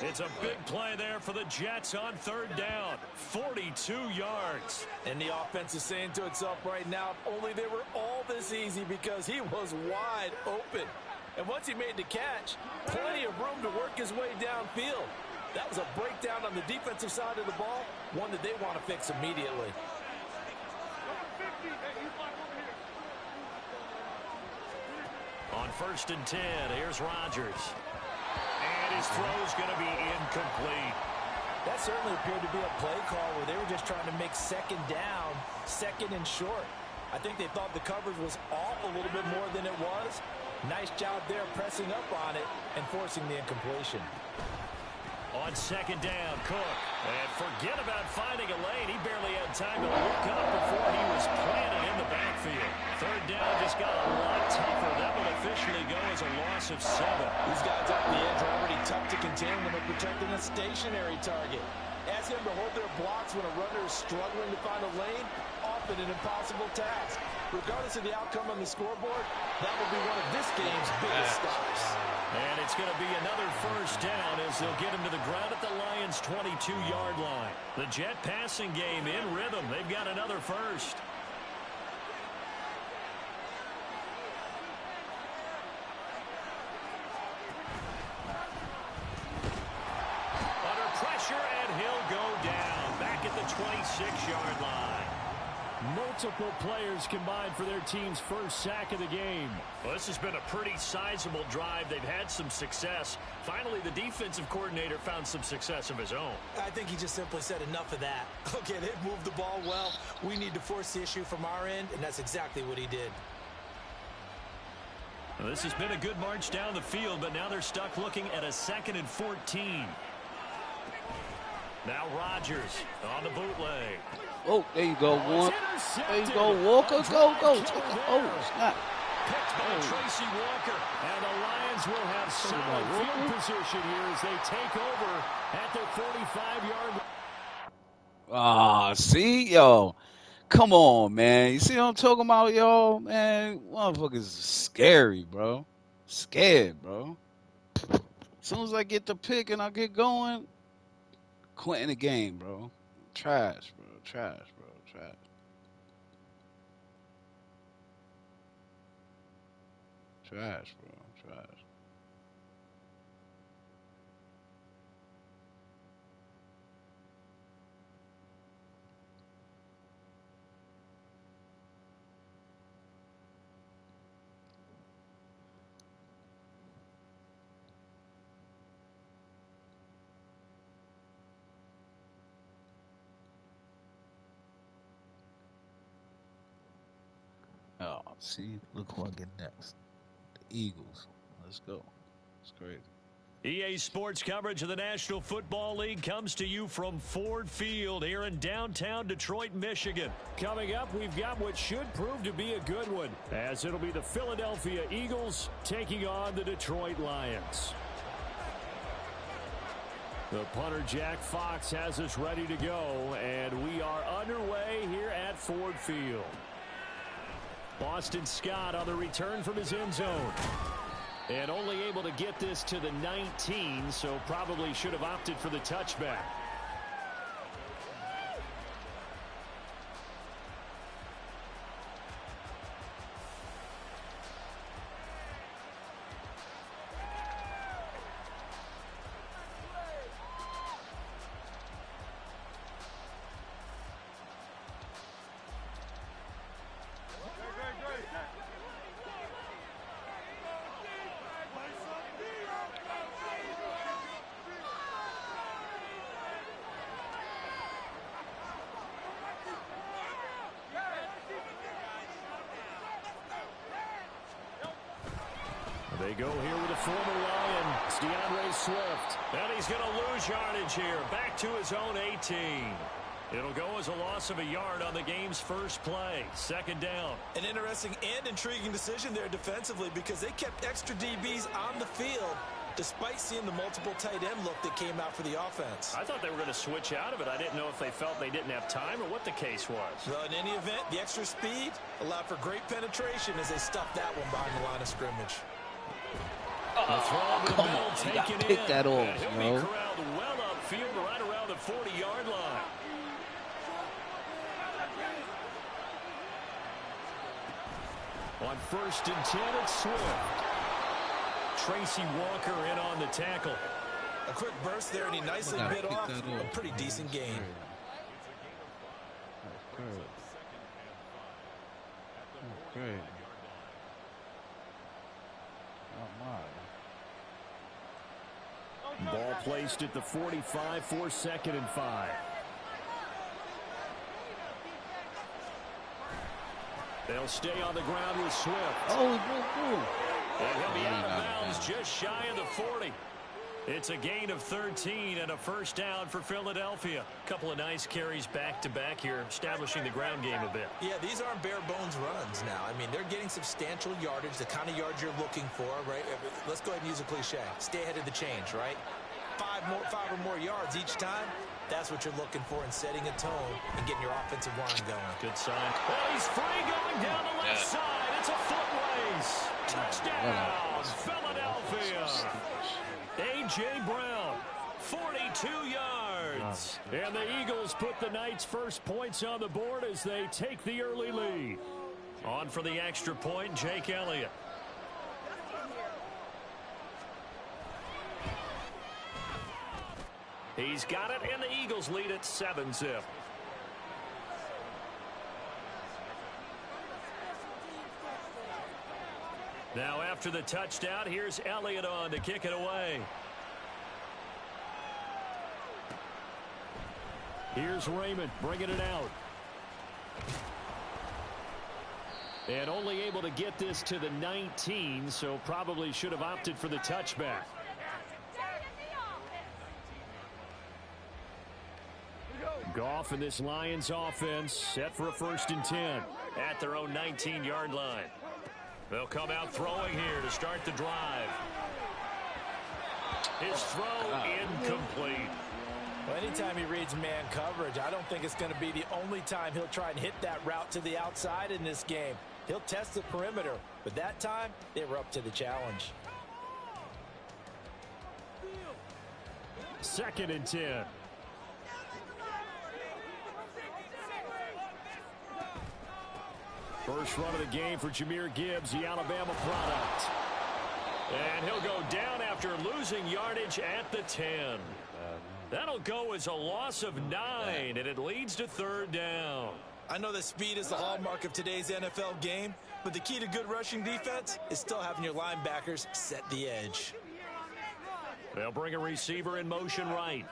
[SPEAKER 3] It's a big play there for the Jets on third down. 42 yards.
[SPEAKER 2] And the offense is saying to itself right now, only they were all this easy because he was wide open. And once he made the catch, plenty of room to work his way downfield. That was a breakdown on the defensive side of the ball, one that they want to fix immediately.
[SPEAKER 3] On 1st and 10, here's Rodgers. And his throw's going to be incomplete.
[SPEAKER 2] That certainly appeared to be a play call where they were just trying to make second down, second and short. I think they thought the coverage was off a little bit more than it was. Nice job there pressing up on it and forcing the incompletion.
[SPEAKER 3] On second down, Cook. And forget about finding a lane. He barely had time to look up before he was planted in the backfield. Third down just got a lot tougher. That will officially go as a loss of 7.
[SPEAKER 2] These guys off the edge are already tough to contain when they're protecting a stationary target. Ask them to hold their blocks when a runner is struggling to find a lane, often an impossible task. Regardless of the outcome on the scoreboard, that will be one of this game's biggest stops.
[SPEAKER 3] And it's going to be another first down as they'll get him to the ground at the Lions' 22-yard line. The Jet passing game in rhythm. They've got another first. Under pressure, and he'll go down. Back at the 26-yard line. Multiple players combined for their team's first sack of the game. Well, this has been a pretty sizable drive. They've had some success. Finally, the defensive coordinator found some success of his own.
[SPEAKER 4] I think he just simply said enough of that. Okay, they've moved the ball well. We need to force the issue from our end, and that's exactly what he did.
[SPEAKER 3] Well, this has been a good march down the field, but now they're stuck looking at a 2nd and 14. Now Rodgers on the bootleg.
[SPEAKER 6] Oh, there you go, Walker. There you go, Walker. Go. Oh, snap.
[SPEAKER 3] Picked by Tracy Walker. And the Lions will have solid field position here as they take over at their 45-yard line.
[SPEAKER 6] Ah, see, yo. Come on, man. You see what I'm talking about, yo? Man, motherfuckers is scary, bro. Scared, bro. As soon as I get the pick and I get going, quitting the game, bro. Trash, bro. Trash. Trash, bro. Trash. See, look who I get next. The Eagles. Let's go. It's crazy.
[SPEAKER 3] EA Sports coverage of the National Football League comes to you from Ford Field here in downtown Detroit, Michigan. Coming up, we've got what should prove to be a good one, as it'll be the Philadelphia Eagles taking on the Detroit Lions. The punter, Jack Fox, has us ready to go, and we are underway here at Ford Field. Boston Scott on the return from his end zone. And only able to get this to the 19, so probably should have opted for the touchback. They go here with a former Lion, it's DeAndre Swift. And he's going to lose yardage here, back to his own 18. It'll go as a loss of a yard on the game's first play. Second down.
[SPEAKER 4] An interesting and intriguing decision there defensively, because they kept extra DBs on the field despite seeing the multiple tight end look that came out for the offense.
[SPEAKER 1] I thought they were going to switch out of it. I didn't know if they felt they didn't have time or what the case was.
[SPEAKER 4] Well, in any event, the extra speed allowed for great penetration as they stuffed that one behind the line of scrimmage.
[SPEAKER 6] Oh, come on. You got to pick that off,
[SPEAKER 1] he'll
[SPEAKER 6] bro.
[SPEAKER 1] be corralled well upfield right around the 40-yard line. On 1st and 10, it's Swift. Tracy Walker in on the tackle.
[SPEAKER 4] A quick burst there, and he nicely bit off a pretty decent gain.
[SPEAKER 6] Okay.
[SPEAKER 3] Ball placed at the 45 for 2nd and 5. They'll stay on the ground with Swift.
[SPEAKER 6] Oh,
[SPEAKER 3] And he'll be out of bounds just shy of the 40. It's a gain of 13 and a first down for Philadelphia. A couple of nice carries back-to-back here, establishing the ground game a bit.
[SPEAKER 4] Yeah, these aren't bare-bones runs now. I mean, they're getting substantial yardage, the kind of yards you're looking for, right? Let's go ahead and use a cliche. Stay ahead of the change, right? Five or more yards each time. That's what you're looking for in setting a tone and getting your offensive line going.
[SPEAKER 3] Good sign. Oh, he's free going down the left side. It's a foot race. Touchdown, Philadelphia. A.J. Brown, 42 yards. And the Eagles put the Knights' first points on the board as they take the early lead. On for the extra point, Jake Elliott. He's got it, and the Eagles lead at 7-zip. Now after the touchdown, here's Elliott on to kick it away. Here's Raymond bringing it out. And only able to get this to the 19, so probably should have opted for the touchback. Goff and this Lions offense set for a 1st and 10 at their own 19-yard line. They'll come out throwing here to start the drive. His throw incomplete.
[SPEAKER 2] Well, anytime he reads man coverage, I don't think it's going to be the only time he'll try and hit that route to the outside in this game. He'll test the perimeter, but that time they were up to the challenge.
[SPEAKER 3] 2nd and 10. First run of the game for Jahmyr Gibbs, the Alabama product. And he'll go down after losing yardage at the 10. That'll go as a loss of 9, and it leads to 3rd down.
[SPEAKER 4] I know that speed is the hallmark of today's NFL game, but the key to good rushing defense is still having your linebackers set the edge.
[SPEAKER 3] They'll bring a receiver in motion right.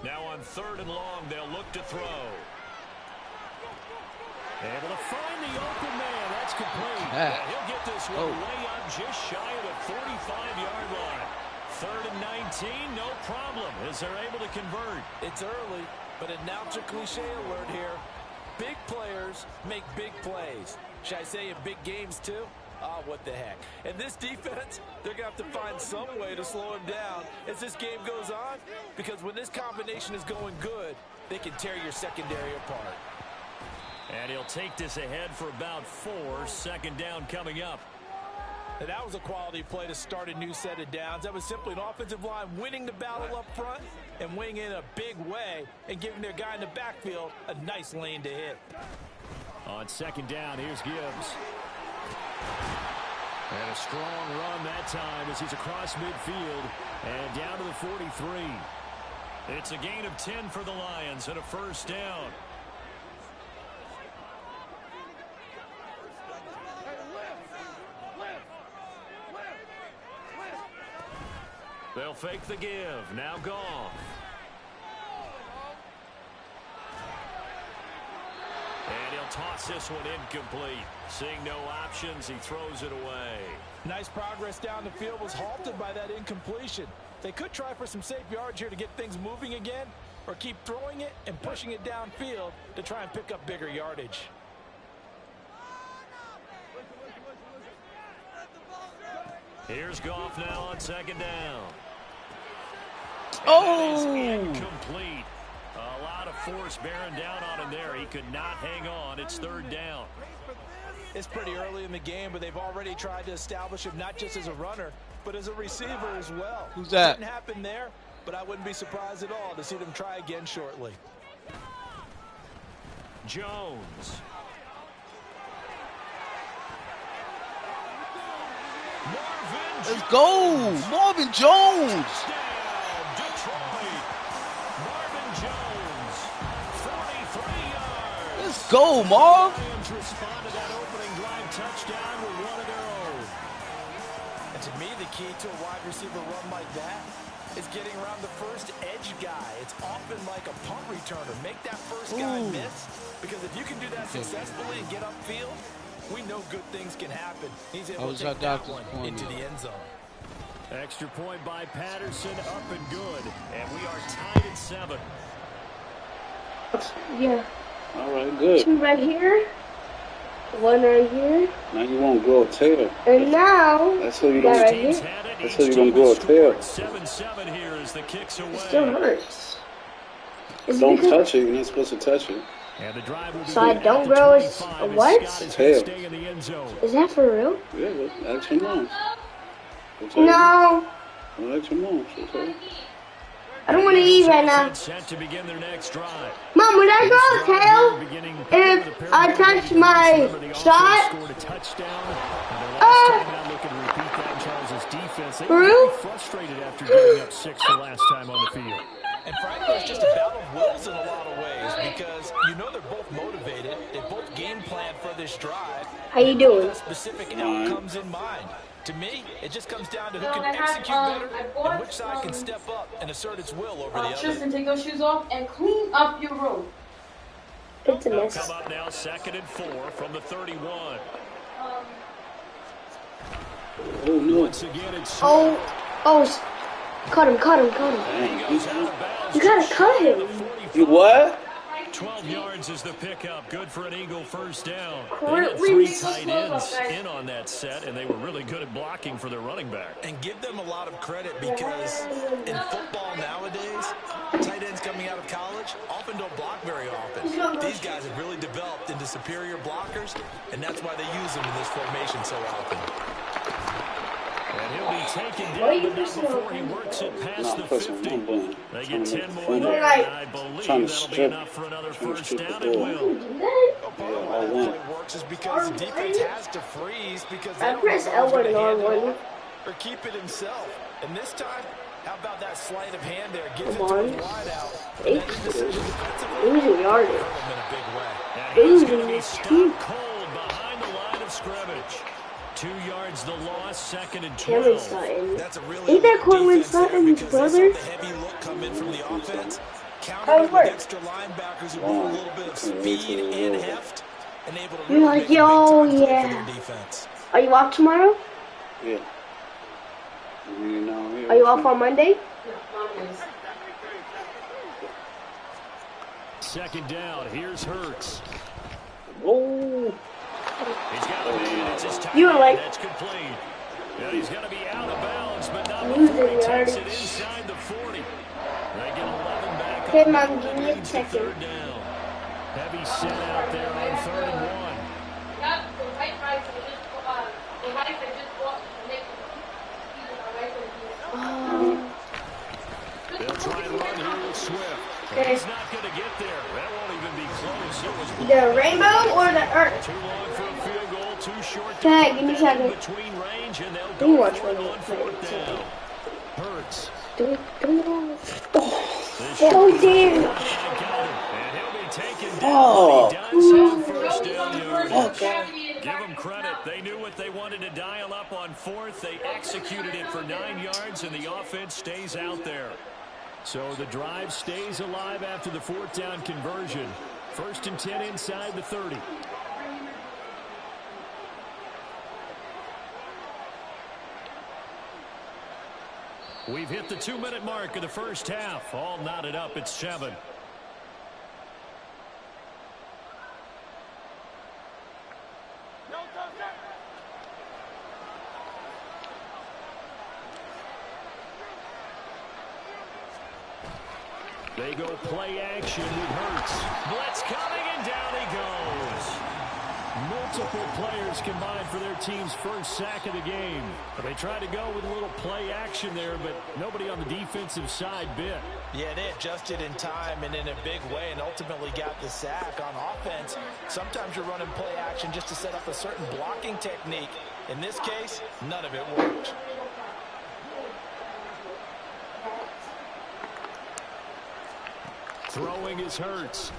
[SPEAKER 3] Now on 3rd and long, they'll look to throw. Able to find the open man. That's complete. And he'll get this one way up just shy of the 45-yard line. 3rd and 19, no problem, as they're able to convert.
[SPEAKER 2] It's early, but announcer cliche alert here. Big players make big plays. Should I say in big games too? Oh, what the heck. And this defense, they're going to have to find some way to slow him down as this game goes on, because when this combination is going good, they can tear your secondary apart.
[SPEAKER 3] And he'll take this ahead for about 4. 2nd down coming up.
[SPEAKER 2] And that was a quality play to start a new set of downs. That was simply an offensive line winning the battle up front and winning in a big way and giving their guy in the backfield a nice lane to hit.
[SPEAKER 3] On 2nd down, here's Gibbs. And a strong run that time as he's across midfield and down to the 43. It's a gain of 10 for the Lions and a 1st down. They'll fake the give. Now Goff. And he'll toss this one incomplete. Seeing no options, he throws it away.
[SPEAKER 2] Nice progress down the field was halted by that incompletion. They could try for some safe yards here to get things moving again, or keep throwing it and pushing it downfield to try and pick up bigger yardage.
[SPEAKER 3] Here's Goff now on 2nd down.
[SPEAKER 6] Oh!
[SPEAKER 3] Incomplete. A lot of force bearing down on him there. He could not hang on. It's 3rd down.
[SPEAKER 2] It's pretty early in the game, but they've already tried to establish him not just as a runner, but as a receiver as well.
[SPEAKER 6] Who's that?
[SPEAKER 2] Didn't happen there, but I wouldn't be surprised at all to see them try again shortly.
[SPEAKER 3] Jones.
[SPEAKER 6] Let's go! Marvin Jones!
[SPEAKER 3] Detroit. Marvin Jones. 43 yards.
[SPEAKER 6] Let's go, Marv!
[SPEAKER 3] Lions respond to that opening drive touchdown with one of their own.
[SPEAKER 2] And to me, the key to a wide receiver run like that is getting around the first edge guy. It's often like a punt returner. Make that first guy miss, because if you can do that successfully and get upfield, we know good things can happen. He's able to take that one into the end zone.
[SPEAKER 3] Extra point by Patterson, up and good. And we are tied at 7.
[SPEAKER 5] Yeah.
[SPEAKER 7] All right, good.
[SPEAKER 5] 2 right here. 1 right here.
[SPEAKER 7] Now you won't grow a tail.
[SPEAKER 5] And now,
[SPEAKER 7] That's so you
[SPEAKER 5] that
[SPEAKER 7] don't.
[SPEAKER 5] right here.
[SPEAKER 7] That's so you don't grow a tail.
[SPEAKER 3] 7-7 here as the kicks away.
[SPEAKER 5] It still hurts. Is it
[SPEAKER 7] Don't
[SPEAKER 5] because-
[SPEAKER 7] touch it. You're not supposed to touch it.
[SPEAKER 3] And the drive will
[SPEAKER 5] So I
[SPEAKER 3] begin
[SPEAKER 5] don't
[SPEAKER 3] at the
[SPEAKER 5] grow a
[SPEAKER 3] 25 as
[SPEAKER 5] what?
[SPEAKER 3] Scott is
[SPEAKER 7] Tail.
[SPEAKER 3] gonna stay in the end zone.
[SPEAKER 5] Is that for real?
[SPEAKER 7] Yeah, but ask your mom.
[SPEAKER 5] No.
[SPEAKER 7] Well, ask your mom. She'll tell you.
[SPEAKER 5] I don't want to eat right now.
[SPEAKER 3] Set to begin their next drive.
[SPEAKER 5] Mom, would I grow a tail if I touch my shot?
[SPEAKER 3] Scored a touchdown. And their last time out looking to repeat that in Charles' defense. They
[SPEAKER 5] For
[SPEAKER 3] were
[SPEAKER 5] real?
[SPEAKER 3] really frustrated after giving up 6 the last time on the field.
[SPEAKER 2] And frankly, it's just a battle of wills in a lot of ways, because you know they're both motivated. They both game plan for this drive.
[SPEAKER 5] How you doing?
[SPEAKER 2] With specific outcomes in mind. To me, it just comes down to who can execute better and which side can step up and assert its will over the other.
[SPEAKER 8] Tristan, take those shoes off and clean up your room.
[SPEAKER 5] It's a
[SPEAKER 3] They'll
[SPEAKER 5] mess.
[SPEAKER 3] come up now 2nd and 4 from the 31.
[SPEAKER 7] Oh, no.
[SPEAKER 3] Once again, it's
[SPEAKER 5] Cut him.
[SPEAKER 7] Dang.
[SPEAKER 5] You gotta cut him.
[SPEAKER 7] You what?
[SPEAKER 3] 12 yards is the pickup. Good for an Eagle 1st down. They
[SPEAKER 5] Where-
[SPEAKER 3] had
[SPEAKER 5] where
[SPEAKER 3] 3
[SPEAKER 5] is
[SPEAKER 3] tight
[SPEAKER 8] this
[SPEAKER 3] ends
[SPEAKER 8] football, guys?
[SPEAKER 3] in on that set, and they were really good at blocking for their running back.
[SPEAKER 4] And give them a lot of credit, because in football nowadays, tight ends coming out of college often don't block very often. These guys have really developed into superior blockers, and that's why they use them in this formation so often.
[SPEAKER 3] And he'll be taken down, but not before he works it past the 50. They get 10 more there, and I believe that'll be enough for another 1st down and will.
[SPEAKER 2] Part of why that play works is because the defense has to freeze, because they
[SPEAKER 5] I
[SPEAKER 2] don't
[SPEAKER 5] press
[SPEAKER 2] know who's
[SPEAKER 5] L1
[SPEAKER 2] gonna
[SPEAKER 5] and
[SPEAKER 2] hand it
[SPEAKER 5] R1.
[SPEAKER 2] off or keep it himself. And this time, how about that sleight of hand there? Gives it
[SPEAKER 5] Come
[SPEAKER 2] to
[SPEAKER 5] on.
[SPEAKER 2] his wide out.
[SPEAKER 5] Eight. Losing yardage.
[SPEAKER 2] In a big way.
[SPEAKER 3] And he's going to be
[SPEAKER 5] Losing
[SPEAKER 3] stopped cold behind the line of scrimmage. 2 yards the loss, 2nd and
[SPEAKER 5] Cameron
[SPEAKER 3] 12.
[SPEAKER 5] Sutton.
[SPEAKER 4] That's a really
[SPEAKER 5] Ain't that
[SPEAKER 4] good
[SPEAKER 5] Cortland
[SPEAKER 4] defense there,
[SPEAKER 5] Sutton's
[SPEAKER 4] because they saw
[SPEAKER 5] brother?
[SPEAKER 4] the heavy look come in from the offense, countered it with extra linebackers who bring a little bit of speed and heft, and able to really make a
[SPEAKER 5] yo,
[SPEAKER 4] big-time play
[SPEAKER 5] yeah.
[SPEAKER 4] for their defense.
[SPEAKER 5] Are you off tomorrow?
[SPEAKER 7] Yeah.
[SPEAKER 5] Are you off on Monday?
[SPEAKER 3] Second down. Here's Hurts.
[SPEAKER 7] Oh.
[SPEAKER 3] He's got a man. It's his tight
[SPEAKER 5] You were
[SPEAKER 3] end.
[SPEAKER 5] like
[SPEAKER 3] That's complete. Yeah, he's going to be out of bounds, but not
[SPEAKER 5] losing
[SPEAKER 3] before he takes it
[SPEAKER 5] yardage.
[SPEAKER 3] inside the 40. They get 11 back.
[SPEAKER 5] Okay,
[SPEAKER 3] on
[SPEAKER 5] Mom,
[SPEAKER 3] the
[SPEAKER 5] give me a
[SPEAKER 3] leads to
[SPEAKER 5] second.
[SPEAKER 3] third down. Heavy set out there on 3rd and 1. They'll try and run here with Swift.
[SPEAKER 5] Okay.
[SPEAKER 3] He's not going to get there. That won't even be close. It was
[SPEAKER 5] The rainbow or the earth?
[SPEAKER 3] too long for a field goal, too short to
[SPEAKER 5] Okay,
[SPEAKER 3] put
[SPEAKER 5] give me a
[SPEAKER 3] that in
[SPEAKER 5] second.
[SPEAKER 3] between range, and they'll
[SPEAKER 5] You
[SPEAKER 3] go
[SPEAKER 5] watch
[SPEAKER 3] for it
[SPEAKER 5] me
[SPEAKER 3] on
[SPEAKER 5] play
[SPEAKER 3] 4th
[SPEAKER 5] it,
[SPEAKER 3] down.
[SPEAKER 5] okay.
[SPEAKER 3] Hurts.
[SPEAKER 5] Do it.
[SPEAKER 3] This
[SPEAKER 5] Oh,
[SPEAKER 3] short
[SPEAKER 5] damn.
[SPEAKER 3] run by Calvin, and he'll be taken down.
[SPEAKER 7] Oh.
[SPEAKER 3] He does have first down yardage.
[SPEAKER 7] Okay.
[SPEAKER 3] Give them credit. They knew what they wanted to dial up on 4th. They executed it for 9 yards, and the offense stays out there. So the drive stays alive after the 4th down conversion. 1st and 10 inside the 30. We've hit the 2-minute mark of the first half. All knotted up at 7. They go play action with Hurts. Blitz coming, and down he goes. Multiple players combined for their team's first sack of the game. They tried to go with a little play action there, but nobody on the defensive side bit.
[SPEAKER 4] Yeah, they adjusted in time and in a big way and ultimately got the sack. On offense, sometimes you're running play action just to set up a certain blocking technique. In this case, none of it worked.
[SPEAKER 3] Throwing is Hurts.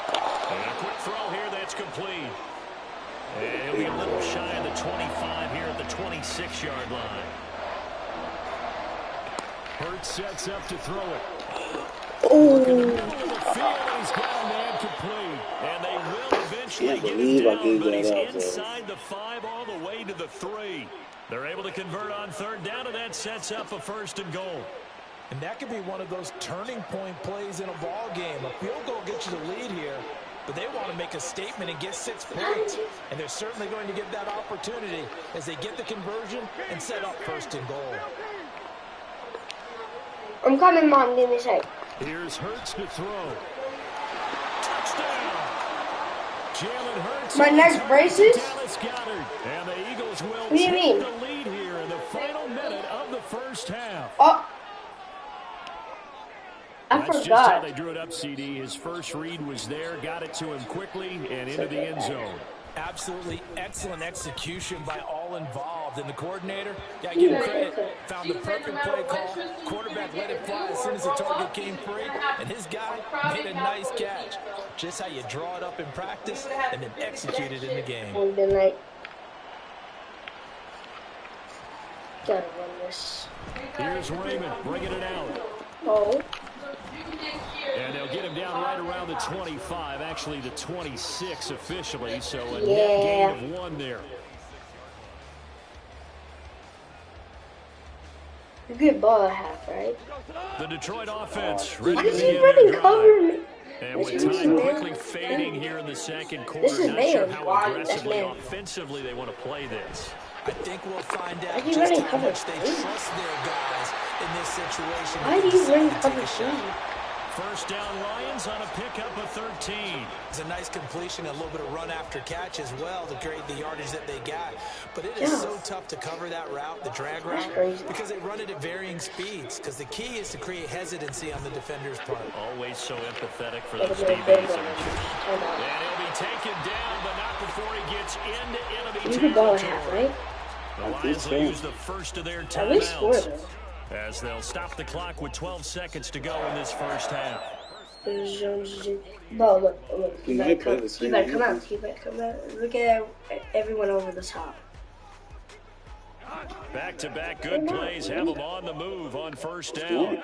[SPEAKER 3] And a quick throw here that's complete. And he'll be a little shy of the 25 here at the 26-yard line. Hurts sets up to throw it. Look in the middle of the field, and he's got a man complete. And they will eventually get him down, but he's inside the 5 all the way to the 3. They're able to convert on 3rd down, and that sets up a 1st and goal.
[SPEAKER 4] And that could be one of those turning point plays in a ball game. A field goal gets you the lead here, but they want to make a statement and get 6 points. And they're certainly going to get that opportunity as they get the conversion and set up 1st and goal.
[SPEAKER 5] I'm coming, Mom. Give me a sec.
[SPEAKER 3] Here's Hurts to throw. Touchdown! Jalen Hurts.
[SPEAKER 5] My next braces?
[SPEAKER 3] Dallas Goedert. And the Eagles will
[SPEAKER 5] What do you mean?
[SPEAKER 3] take the lead here in the final minute of the first half.
[SPEAKER 5] Oh. I
[SPEAKER 3] That's just how
[SPEAKER 5] forgot.
[SPEAKER 3] they drew it up, CD. His first read was there, got it to him quickly, and into the end zone.
[SPEAKER 4] Absolutely excellent execution by all involved. And the coordinator, got to give him credit, found the perfect play call. Quarterback let it fly as soon as the target came free, and his guy made a nice catch. Just how you draw it up in practice and then execute it in the game.
[SPEAKER 5] And then, like, gotta run this.
[SPEAKER 3] Here's Raymond bringing it out.
[SPEAKER 5] Oh.
[SPEAKER 3] And they'll get him down right around the 25, actually the 26 officially, so a net
[SPEAKER 5] Yeah.
[SPEAKER 3] gain of 1 there.
[SPEAKER 5] A good ball I have, right?
[SPEAKER 3] The Detroit offense ready
[SPEAKER 5] Why
[SPEAKER 3] to
[SPEAKER 5] is he
[SPEAKER 3] begin
[SPEAKER 5] running
[SPEAKER 3] their
[SPEAKER 5] cover
[SPEAKER 3] drive.
[SPEAKER 5] me?
[SPEAKER 3] And with time quickly fading here in the second quarter,
[SPEAKER 5] This is
[SPEAKER 3] not sure
[SPEAKER 5] man.
[SPEAKER 3] how
[SPEAKER 5] That's
[SPEAKER 3] aggressively
[SPEAKER 5] man.
[SPEAKER 3] offensively they want to play this.
[SPEAKER 4] I think we'll find
[SPEAKER 5] Why
[SPEAKER 4] out
[SPEAKER 5] do you
[SPEAKER 4] just
[SPEAKER 5] running
[SPEAKER 4] how
[SPEAKER 5] cover
[SPEAKER 4] much they
[SPEAKER 5] three?
[SPEAKER 4] trust their guys in this situation.
[SPEAKER 5] Why do
[SPEAKER 4] They
[SPEAKER 5] you run
[SPEAKER 4] decide to take
[SPEAKER 5] cover
[SPEAKER 4] a shot.
[SPEAKER 5] 3?
[SPEAKER 3] First down Lions on a pickup of 13.
[SPEAKER 4] It's a nice completion, a little bit of run after catch as well to create the yardage that they got. But it is
[SPEAKER 5] Yeah.
[SPEAKER 4] so tough to cover that route, the drag route,
[SPEAKER 5] crazy.
[SPEAKER 4] because they run it at varying speeds. Because the key is to create hesitancy on the defender's part.
[SPEAKER 3] Always so empathetic for
[SPEAKER 5] Look
[SPEAKER 3] those
[SPEAKER 5] at my
[SPEAKER 3] DBs.
[SPEAKER 5] big
[SPEAKER 3] And
[SPEAKER 5] one. Time out.
[SPEAKER 3] he'll be taken down, but not before he gets into enemy
[SPEAKER 5] You can ball I
[SPEAKER 3] territory.
[SPEAKER 5] have, right?
[SPEAKER 3] The Lions will use the first of their
[SPEAKER 5] At least 4
[SPEAKER 3] timeouts
[SPEAKER 5] though.
[SPEAKER 3] as they'll stop the clock with 12 seconds to go in this first half.
[SPEAKER 5] Ball, look.
[SPEAKER 7] He
[SPEAKER 5] You
[SPEAKER 7] might
[SPEAKER 5] better
[SPEAKER 7] play
[SPEAKER 5] come,
[SPEAKER 7] the same
[SPEAKER 5] you better come
[SPEAKER 7] defense.
[SPEAKER 5] out. You better come out. Look at everyone over the top.
[SPEAKER 3] Back-to-back good plays have them on the move on first down.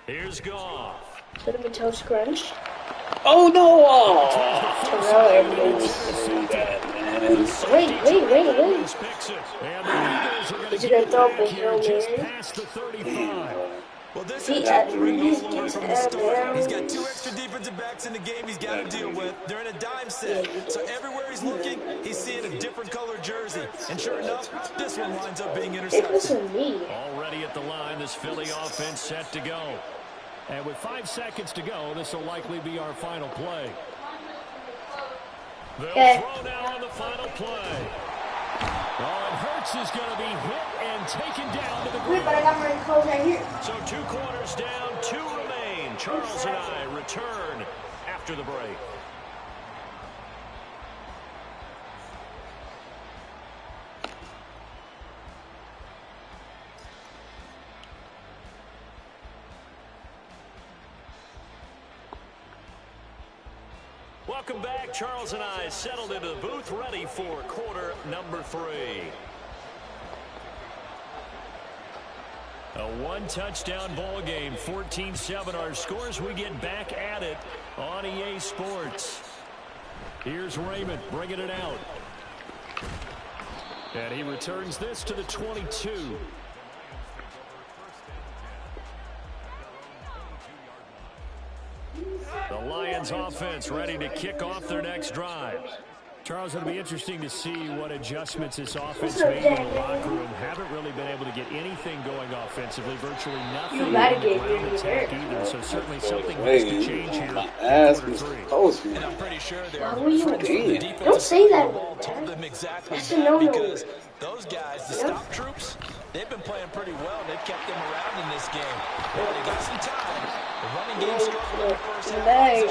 [SPEAKER 3] Here's Goff.
[SPEAKER 5] Should have been toe scrunch.
[SPEAKER 7] Oh no!
[SPEAKER 5] Wait. Is he gonna throw up a Hail Mary?
[SPEAKER 4] Well, this
[SPEAKER 5] He
[SPEAKER 4] is
[SPEAKER 5] he's
[SPEAKER 4] from
[SPEAKER 5] getting
[SPEAKER 4] the start. He's got
[SPEAKER 5] out.
[SPEAKER 4] 2 extra defensive backs in the game he's got to deal with. They're in a dime set. So everywhere he's looking, he's seeing a different colored jersey. And sure enough, this one winds up being
[SPEAKER 5] It
[SPEAKER 4] intercepted.
[SPEAKER 5] wasn't me.
[SPEAKER 3] Already at the line, this Philly offense set to go. And with 5 seconds to go, this will likely be our final play. They'll throw now on the final play. Oh, and Hurts is going to be hit and taken down to the
[SPEAKER 5] Wait, but I
[SPEAKER 3] ground.
[SPEAKER 5] got my clothes right here.
[SPEAKER 3] So 2 quarters down, 2 remain. Charles and I return after the break. Welcome back. Charles and I settled into the booth, ready for quarter number 3. A 1-touchdown ball game, 14-7 our scores. We get back at it on EA Sports. Here's Raymond bringing it out. And he returns this to the 22. The Lions offense ready to kick off their next drive. Charles, it'll be interesting to see what adjustments this offense made in the locker room. Haven't really been able to get anything going offensively, virtually nothing on the ground attack either. So certainly something has to change here in quarter 3.
[SPEAKER 4] And I'm pretty sure
[SPEAKER 5] Why were you? Don't say that.
[SPEAKER 4] told them exactly
[SPEAKER 5] That's a
[SPEAKER 4] that
[SPEAKER 5] no-no.
[SPEAKER 4] because those guys, the stop troops, they've been playing pretty well. They've kept them around in this game. Well, they got some time. The running game struggled in the first half.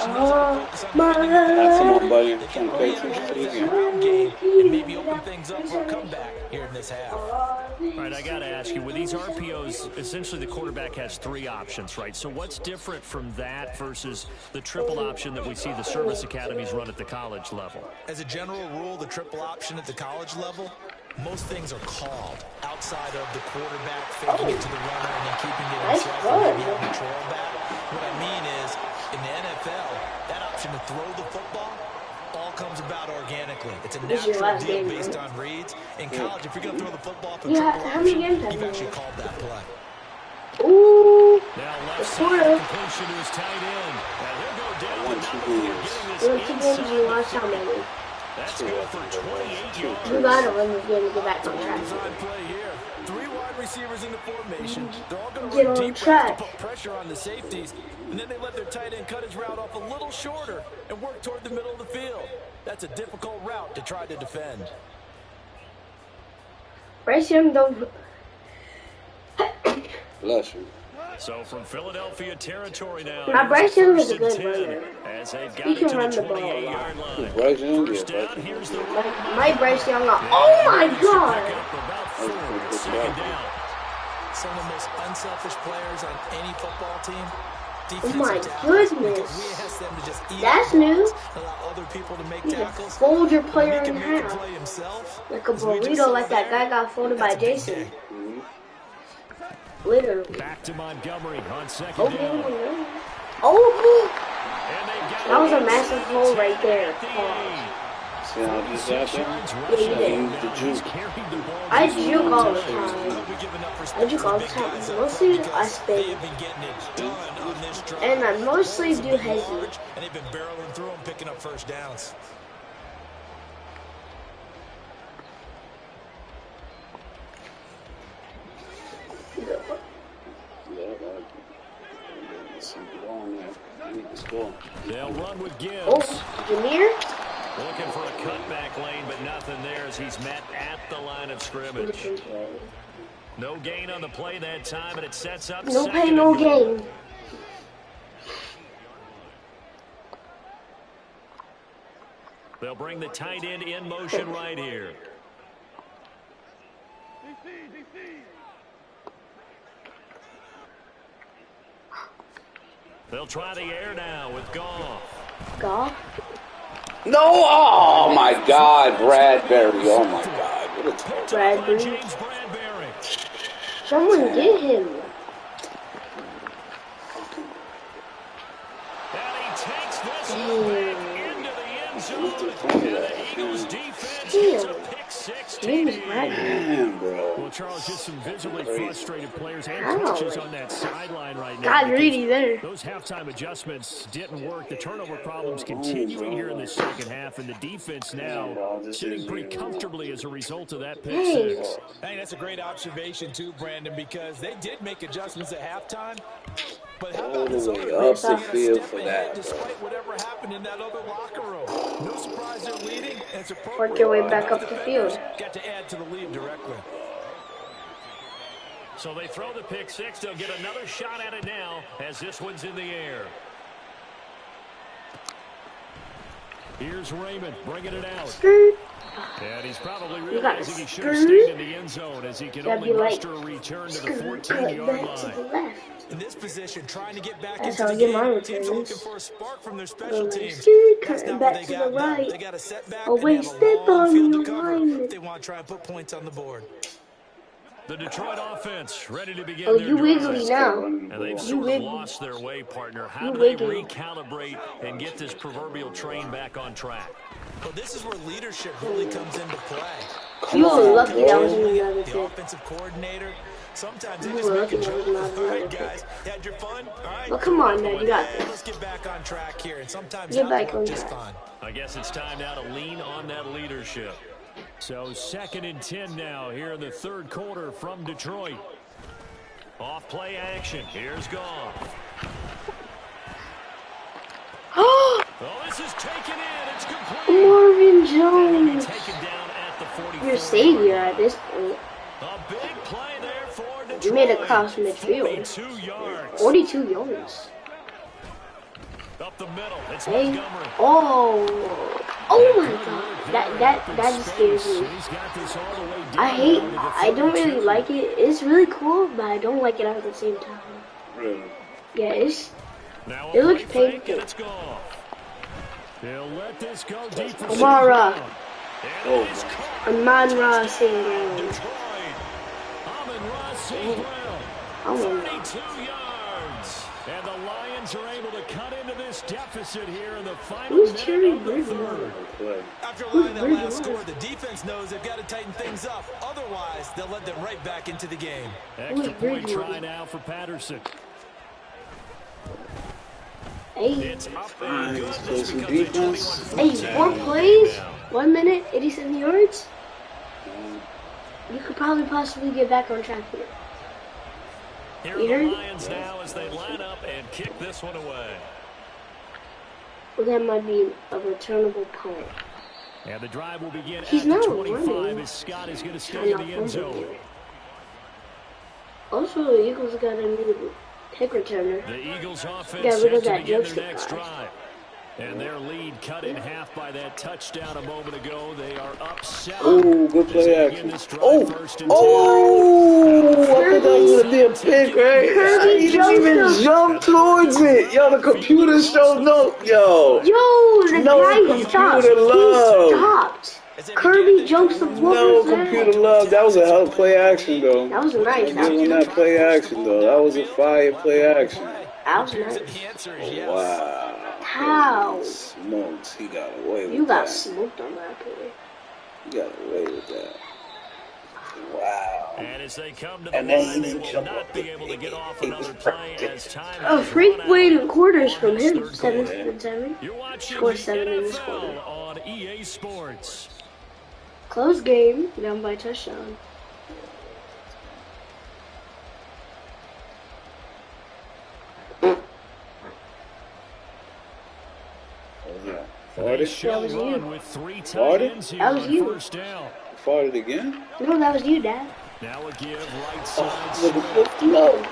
[SPEAKER 7] Come on, buddy. I'm trying to play some
[SPEAKER 4] Ground game and maybe open things up for a comeback here in this half.
[SPEAKER 3] All right, I got to ask you, with these RPOs, essentially the quarterback has 3 options, right? So what's different from that versus the triple option that we see the service academies run at the college level?
[SPEAKER 4] As a general rule, the triple option at the college level, most things are called outside of the quarterback faking it to the runner and then keeping it himself and maybe having the trail back. What I mean is, in the NFL, that option to throw the football all comes about organically. It's a natural deal based on reads. In college, if you're going to throw the football for triple option, you've actually called that play.
[SPEAKER 5] Ooh,
[SPEAKER 3] Now left side completion to his tight end. Now he'll go down, but not before getting this inside. That's good for 28 yards.
[SPEAKER 5] You gotta win this game to get back on track.
[SPEAKER 4] Design play here. 3 wide receivers in the formation. They're all going to
[SPEAKER 5] Get
[SPEAKER 4] run
[SPEAKER 5] on
[SPEAKER 4] deep
[SPEAKER 5] track.
[SPEAKER 4] routes to put pressure on the safeties. And then they let their tight end cut his route off a little shorter and work toward the middle of the field. That's a difficult route to try to defend.
[SPEAKER 5] Bryce Young don't.
[SPEAKER 7] Bless you.
[SPEAKER 3] So from Philadelphia territory now.
[SPEAKER 5] Now Bryce Young is a
[SPEAKER 3] First
[SPEAKER 5] good
[SPEAKER 3] and 10
[SPEAKER 5] runner.
[SPEAKER 3] as they've got
[SPEAKER 5] He
[SPEAKER 3] it
[SPEAKER 5] can
[SPEAKER 3] to
[SPEAKER 5] run
[SPEAKER 3] the
[SPEAKER 5] the ball a
[SPEAKER 3] 28-yard
[SPEAKER 5] lot.
[SPEAKER 3] line.
[SPEAKER 7] Bryce Young,
[SPEAKER 3] First down, here's the run.
[SPEAKER 5] My Bryce Young. Oh my God!
[SPEAKER 3] About 4, second down.
[SPEAKER 4] Some of the most unselfish players on any football team.
[SPEAKER 5] Oh my
[SPEAKER 4] Because we
[SPEAKER 5] goodness!
[SPEAKER 4] ask them to just eat
[SPEAKER 5] That's
[SPEAKER 4] the
[SPEAKER 5] new.
[SPEAKER 4] balls, allow other people to make
[SPEAKER 5] You can
[SPEAKER 4] tackles.
[SPEAKER 5] fold your
[SPEAKER 4] When
[SPEAKER 5] player
[SPEAKER 4] he
[SPEAKER 5] in
[SPEAKER 4] can make a
[SPEAKER 5] half
[SPEAKER 4] play himself,
[SPEAKER 5] like a
[SPEAKER 4] as we just
[SPEAKER 5] burrito,
[SPEAKER 4] saw
[SPEAKER 5] like that
[SPEAKER 4] there,
[SPEAKER 5] guy got folded by
[SPEAKER 4] that's a big
[SPEAKER 5] Jason.
[SPEAKER 4] day.
[SPEAKER 5] Literally.
[SPEAKER 3] Back to Montgomery on second
[SPEAKER 5] Oh,
[SPEAKER 3] down.
[SPEAKER 5] oh!
[SPEAKER 3] And they've got
[SPEAKER 5] That was a
[SPEAKER 3] it
[SPEAKER 5] massive hole right there.
[SPEAKER 3] at the
[SPEAKER 7] See how I just out there?
[SPEAKER 5] Yeah, you did.
[SPEAKER 7] Use the juke.
[SPEAKER 5] I juke all the time. I juke all the time. Mostly I spin. And I mostly do hezzy.
[SPEAKER 4] And they've been barreling through them, picking up first downs.
[SPEAKER 3] They'll run with Gibbs.
[SPEAKER 5] Oh, Jameer?
[SPEAKER 3] Looking for a cutback lane, but nothing there as he's met at the line of scrimmage. No gain on the play that time, and it sets up
[SPEAKER 5] No
[SPEAKER 3] second
[SPEAKER 5] pain, no
[SPEAKER 3] and goal.
[SPEAKER 5] gain.
[SPEAKER 3] They'll bring the tight end in motion right here. They'll try the air now with Goff.
[SPEAKER 5] Goff?
[SPEAKER 7] No! Oh my God, Bradbury! Oh my God! What a
[SPEAKER 3] Picked up by
[SPEAKER 5] Bradbury.
[SPEAKER 3] James Bradbury.
[SPEAKER 5] Someone get him.
[SPEAKER 3] takes this one back into the end zone. And the Eagles defense gets a pick six.
[SPEAKER 7] Damn, bro.
[SPEAKER 3] Well, Charles, just some visibly frustrated players and coaches on that sideline right now.
[SPEAKER 5] God, really there.
[SPEAKER 3] Those halftime adjustments didn't work. The turnover problems continuing here in the second half, and the defense now sitting pretty comfortably as a result of that pick six.
[SPEAKER 4] I think that's a great observation too, Brandon, because they did make adjustments at halftime. But how about this other group staying a step ahead despite whatever happened in that other locker room? No surprise they're leading, and it's appropriate.
[SPEAKER 5] Work your way back up the field.
[SPEAKER 4] Got to add to the lead directly.
[SPEAKER 3] So they throw the pick six. They'll get another shot at it now as this one's in the air. Here's Raymond bringing it out. And he's probably realizing he should have stayed in the end zone as he can only muster a return to the 14-yard line.
[SPEAKER 4] In this position, trying to get back
[SPEAKER 5] That's
[SPEAKER 4] into
[SPEAKER 5] how I
[SPEAKER 4] the
[SPEAKER 5] get my
[SPEAKER 4] game, teams
[SPEAKER 5] returns.
[SPEAKER 4] looking for a spark from their special teams. That's
[SPEAKER 5] Cutting
[SPEAKER 4] not
[SPEAKER 5] back
[SPEAKER 4] what
[SPEAKER 5] to
[SPEAKER 4] they
[SPEAKER 5] the
[SPEAKER 4] got now.
[SPEAKER 5] right.
[SPEAKER 4] They got a setback
[SPEAKER 5] Oh,
[SPEAKER 4] and
[SPEAKER 5] wait,
[SPEAKER 4] they have
[SPEAKER 5] step
[SPEAKER 4] a long
[SPEAKER 5] on
[SPEAKER 4] field to
[SPEAKER 5] the
[SPEAKER 4] cover.
[SPEAKER 5] line.
[SPEAKER 4] They want to try and put points on the board.
[SPEAKER 3] The Detroit offense ready to begin
[SPEAKER 5] Oh,
[SPEAKER 3] their
[SPEAKER 5] you
[SPEAKER 3] drive.
[SPEAKER 5] wiggly now.
[SPEAKER 3] And they've
[SPEAKER 5] You
[SPEAKER 3] sort of
[SPEAKER 5] wiggly.
[SPEAKER 3] lost their way, partner. How
[SPEAKER 5] You
[SPEAKER 3] do they
[SPEAKER 5] wiggly.
[SPEAKER 3] recalibrate and get this proverbial train back on track?
[SPEAKER 4] Well, this is where leadership really comes into play.
[SPEAKER 5] You were lucky that was
[SPEAKER 4] The
[SPEAKER 5] another pick.
[SPEAKER 4] offensive coordinator. Sometimes they
[SPEAKER 5] You
[SPEAKER 4] just
[SPEAKER 5] were
[SPEAKER 4] make a
[SPEAKER 5] lucky that was
[SPEAKER 4] joke.
[SPEAKER 5] not
[SPEAKER 4] All right,
[SPEAKER 5] another
[SPEAKER 4] guys, had your fun? All right.
[SPEAKER 5] Well, come on, man. You got
[SPEAKER 4] Let's
[SPEAKER 5] this.
[SPEAKER 4] get back on track here. And sometimes
[SPEAKER 5] Get
[SPEAKER 4] that
[SPEAKER 5] back
[SPEAKER 4] worked
[SPEAKER 5] on
[SPEAKER 4] just
[SPEAKER 5] track.
[SPEAKER 4] fine.
[SPEAKER 3] I guess it's time now to lean on that leadership. So 2nd and 10 now here in the third quarter from Detroit. Off play action. Here's Goff. Oh, this is taken in. It's complete.
[SPEAKER 5] Marvin
[SPEAKER 3] That'll be
[SPEAKER 5] Jones.
[SPEAKER 3] taken down at the 44.
[SPEAKER 5] Your savior at this point.
[SPEAKER 3] A big play there for Detroit.
[SPEAKER 5] You made it across midfield.
[SPEAKER 3] 42 yards.
[SPEAKER 5] 42 yards.
[SPEAKER 3] Up the middle. It's
[SPEAKER 5] Hey.
[SPEAKER 3] Montgomery.
[SPEAKER 5] Oh my god. That just scares me.
[SPEAKER 3] He's got this all the way down
[SPEAKER 5] I don't really like it. It's really cool, but I don't like it at the same time.
[SPEAKER 7] Really?
[SPEAKER 5] Yeah,
[SPEAKER 3] Now
[SPEAKER 5] it looks
[SPEAKER 3] play fake,
[SPEAKER 5] painful.
[SPEAKER 3] and it's gone. He'll let this go deep for
[SPEAKER 5] Amara.
[SPEAKER 3] And it is caught.
[SPEAKER 5] Amon-Ra St. Brown.
[SPEAKER 3] Detroit. Amon-Ra St. Brown. 32 yards. And the Lions are able to cut into this deficit here in the final
[SPEAKER 5] Who's
[SPEAKER 3] minute
[SPEAKER 5] Terry
[SPEAKER 3] of the
[SPEAKER 5] Bridgewater?
[SPEAKER 3] third.
[SPEAKER 4] After allowing that last score, the defense knows they've got to tighten things up. Otherwise, they'll let them right back into the game.
[SPEAKER 3] Extra
[SPEAKER 5] Who's
[SPEAKER 3] point
[SPEAKER 5] Bridgewater?
[SPEAKER 3] try now for Patterson.
[SPEAKER 5] Hey,
[SPEAKER 3] It's up and good.
[SPEAKER 7] Play
[SPEAKER 3] This
[SPEAKER 7] some
[SPEAKER 3] becomes a
[SPEAKER 7] defense.
[SPEAKER 3] 21-14
[SPEAKER 5] hey, 4 plays, 1 minute, 87 yards. You could probably possibly get back on track here.
[SPEAKER 3] Here are the Lions now as they line up and kick this one away.
[SPEAKER 5] Well, that might be a returnable punt.
[SPEAKER 3] And the drive will begin
[SPEAKER 5] He's
[SPEAKER 3] at the
[SPEAKER 5] not
[SPEAKER 3] 25
[SPEAKER 5] running.
[SPEAKER 3] as Scott is going to stay in the end zone.
[SPEAKER 5] Also, the Eagles got a new pick returner.
[SPEAKER 3] The Eagles offense
[SPEAKER 5] Got rid
[SPEAKER 3] set
[SPEAKER 5] of
[SPEAKER 3] to
[SPEAKER 5] that
[SPEAKER 3] begin
[SPEAKER 5] joke
[SPEAKER 3] their next
[SPEAKER 5] surprise.
[SPEAKER 3] drive. And their lead cut in half by that touchdown a moment ago. They are up 7.
[SPEAKER 7] Oh, good
[SPEAKER 3] as
[SPEAKER 7] play
[SPEAKER 3] they begin
[SPEAKER 7] action.
[SPEAKER 3] this drive
[SPEAKER 7] Oh,
[SPEAKER 3] first and 10.
[SPEAKER 7] I thought that was gonna be a pick, right? He didn't even jump towards it. Yo, the computer showed no. Yo,
[SPEAKER 5] Yo, the
[SPEAKER 7] No
[SPEAKER 5] guy
[SPEAKER 7] computer
[SPEAKER 5] stopped.
[SPEAKER 7] love.
[SPEAKER 5] He stopped. Kirby jumps the floor.
[SPEAKER 7] no computer love. That was a hell of play action, though.
[SPEAKER 5] That was nice.
[SPEAKER 7] Good on that play action, though. That was a fire play action.
[SPEAKER 5] That was
[SPEAKER 4] Appears that
[SPEAKER 5] nice.
[SPEAKER 4] the answer is yes.
[SPEAKER 7] Wow.
[SPEAKER 5] How?
[SPEAKER 7] Smokes. He got away with
[SPEAKER 5] You got
[SPEAKER 7] that.
[SPEAKER 5] smoked on that play.
[SPEAKER 7] He got away with that. Wow.
[SPEAKER 3] And as they come to the
[SPEAKER 7] And then
[SPEAKER 3] line,
[SPEAKER 7] he
[SPEAKER 3] they will
[SPEAKER 7] jumped
[SPEAKER 3] not
[SPEAKER 7] up.
[SPEAKER 3] be able to get off another play as time
[SPEAKER 5] A
[SPEAKER 3] has
[SPEAKER 5] freak
[SPEAKER 3] run
[SPEAKER 5] way
[SPEAKER 3] out
[SPEAKER 5] to quarters
[SPEAKER 3] on
[SPEAKER 5] from
[SPEAKER 3] this
[SPEAKER 5] him.
[SPEAKER 3] third
[SPEAKER 5] 7
[SPEAKER 3] quarter.
[SPEAKER 5] and 7.
[SPEAKER 3] You're watching
[SPEAKER 5] Scored
[SPEAKER 3] the
[SPEAKER 5] 7 in this
[SPEAKER 3] NFL
[SPEAKER 5] quarter.
[SPEAKER 3] on EA Sports.
[SPEAKER 5] Close game, down by touchdown.
[SPEAKER 7] Farted?
[SPEAKER 3] Show
[SPEAKER 5] was
[SPEAKER 3] run
[SPEAKER 5] you.
[SPEAKER 3] with 3 tight
[SPEAKER 7] Farted?
[SPEAKER 3] ends here
[SPEAKER 5] That was
[SPEAKER 3] on
[SPEAKER 5] you.
[SPEAKER 3] first down.
[SPEAKER 7] Farted again?
[SPEAKER 5] No, that was you, Dad.
[SPEAKER 3] Now a give right side.
[SPEAKER 7] No!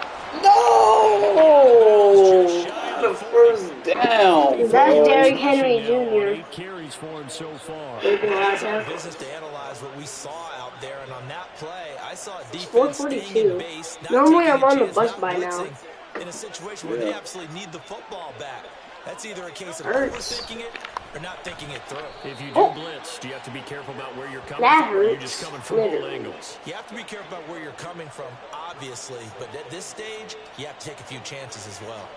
[SPEAKER 7] No! The first down,
[SPEAKER 5] That's
[SPEAKER 7] bro.
[SPEAKER 5] Derrick Henry
[SPEAKER 3] Now on
[SPEAKER 5] Jr.
[SPEAKER 3] 8 carries for him so far.
[SPEAKER 5] Taking a lot of
[SPEAKER 4] It's our
[SPEAKER 5] tackles.
[SPEAKER 4] business to analyze what we saw out there, and on that play, I saw a defense
[SPEAKER 5] 4:42.
[SPEAKER 4] staying in base, not
[SPEAKER 5] Normally
[SPEAKER 4] taking
[SPEAKER 5] I'm on the
[SPEAKER 4] chance,
[SPEAKER 5] bus
[SPEAKER 4] not
[SPEAKER 5] by now.
[SPEAKER 4] blitzing, in a situation where they absolutely need the football back. That's either a case of
[SPEAKER 5] Hurts.
[SPEAKER 4] overthinking it or not thinking it through.
[SPEAKER 3] If you do
[SPEAKER 5] Oh.
[SPEAKER 3] blitz, do you have to be careful about where you're coming
[SPEAKER 5] That
[SPEAKER 3] from, or you're
[SPEAKER 5] hurts.
[SPEAKER 3] just coming from all
[SPEAKER 5] Literally.
[SPEAKER 3] angles?
[SPEAKER 4] You have to be careful about where you're coming from, obviously, but at this stage, you have to take a few chances as well.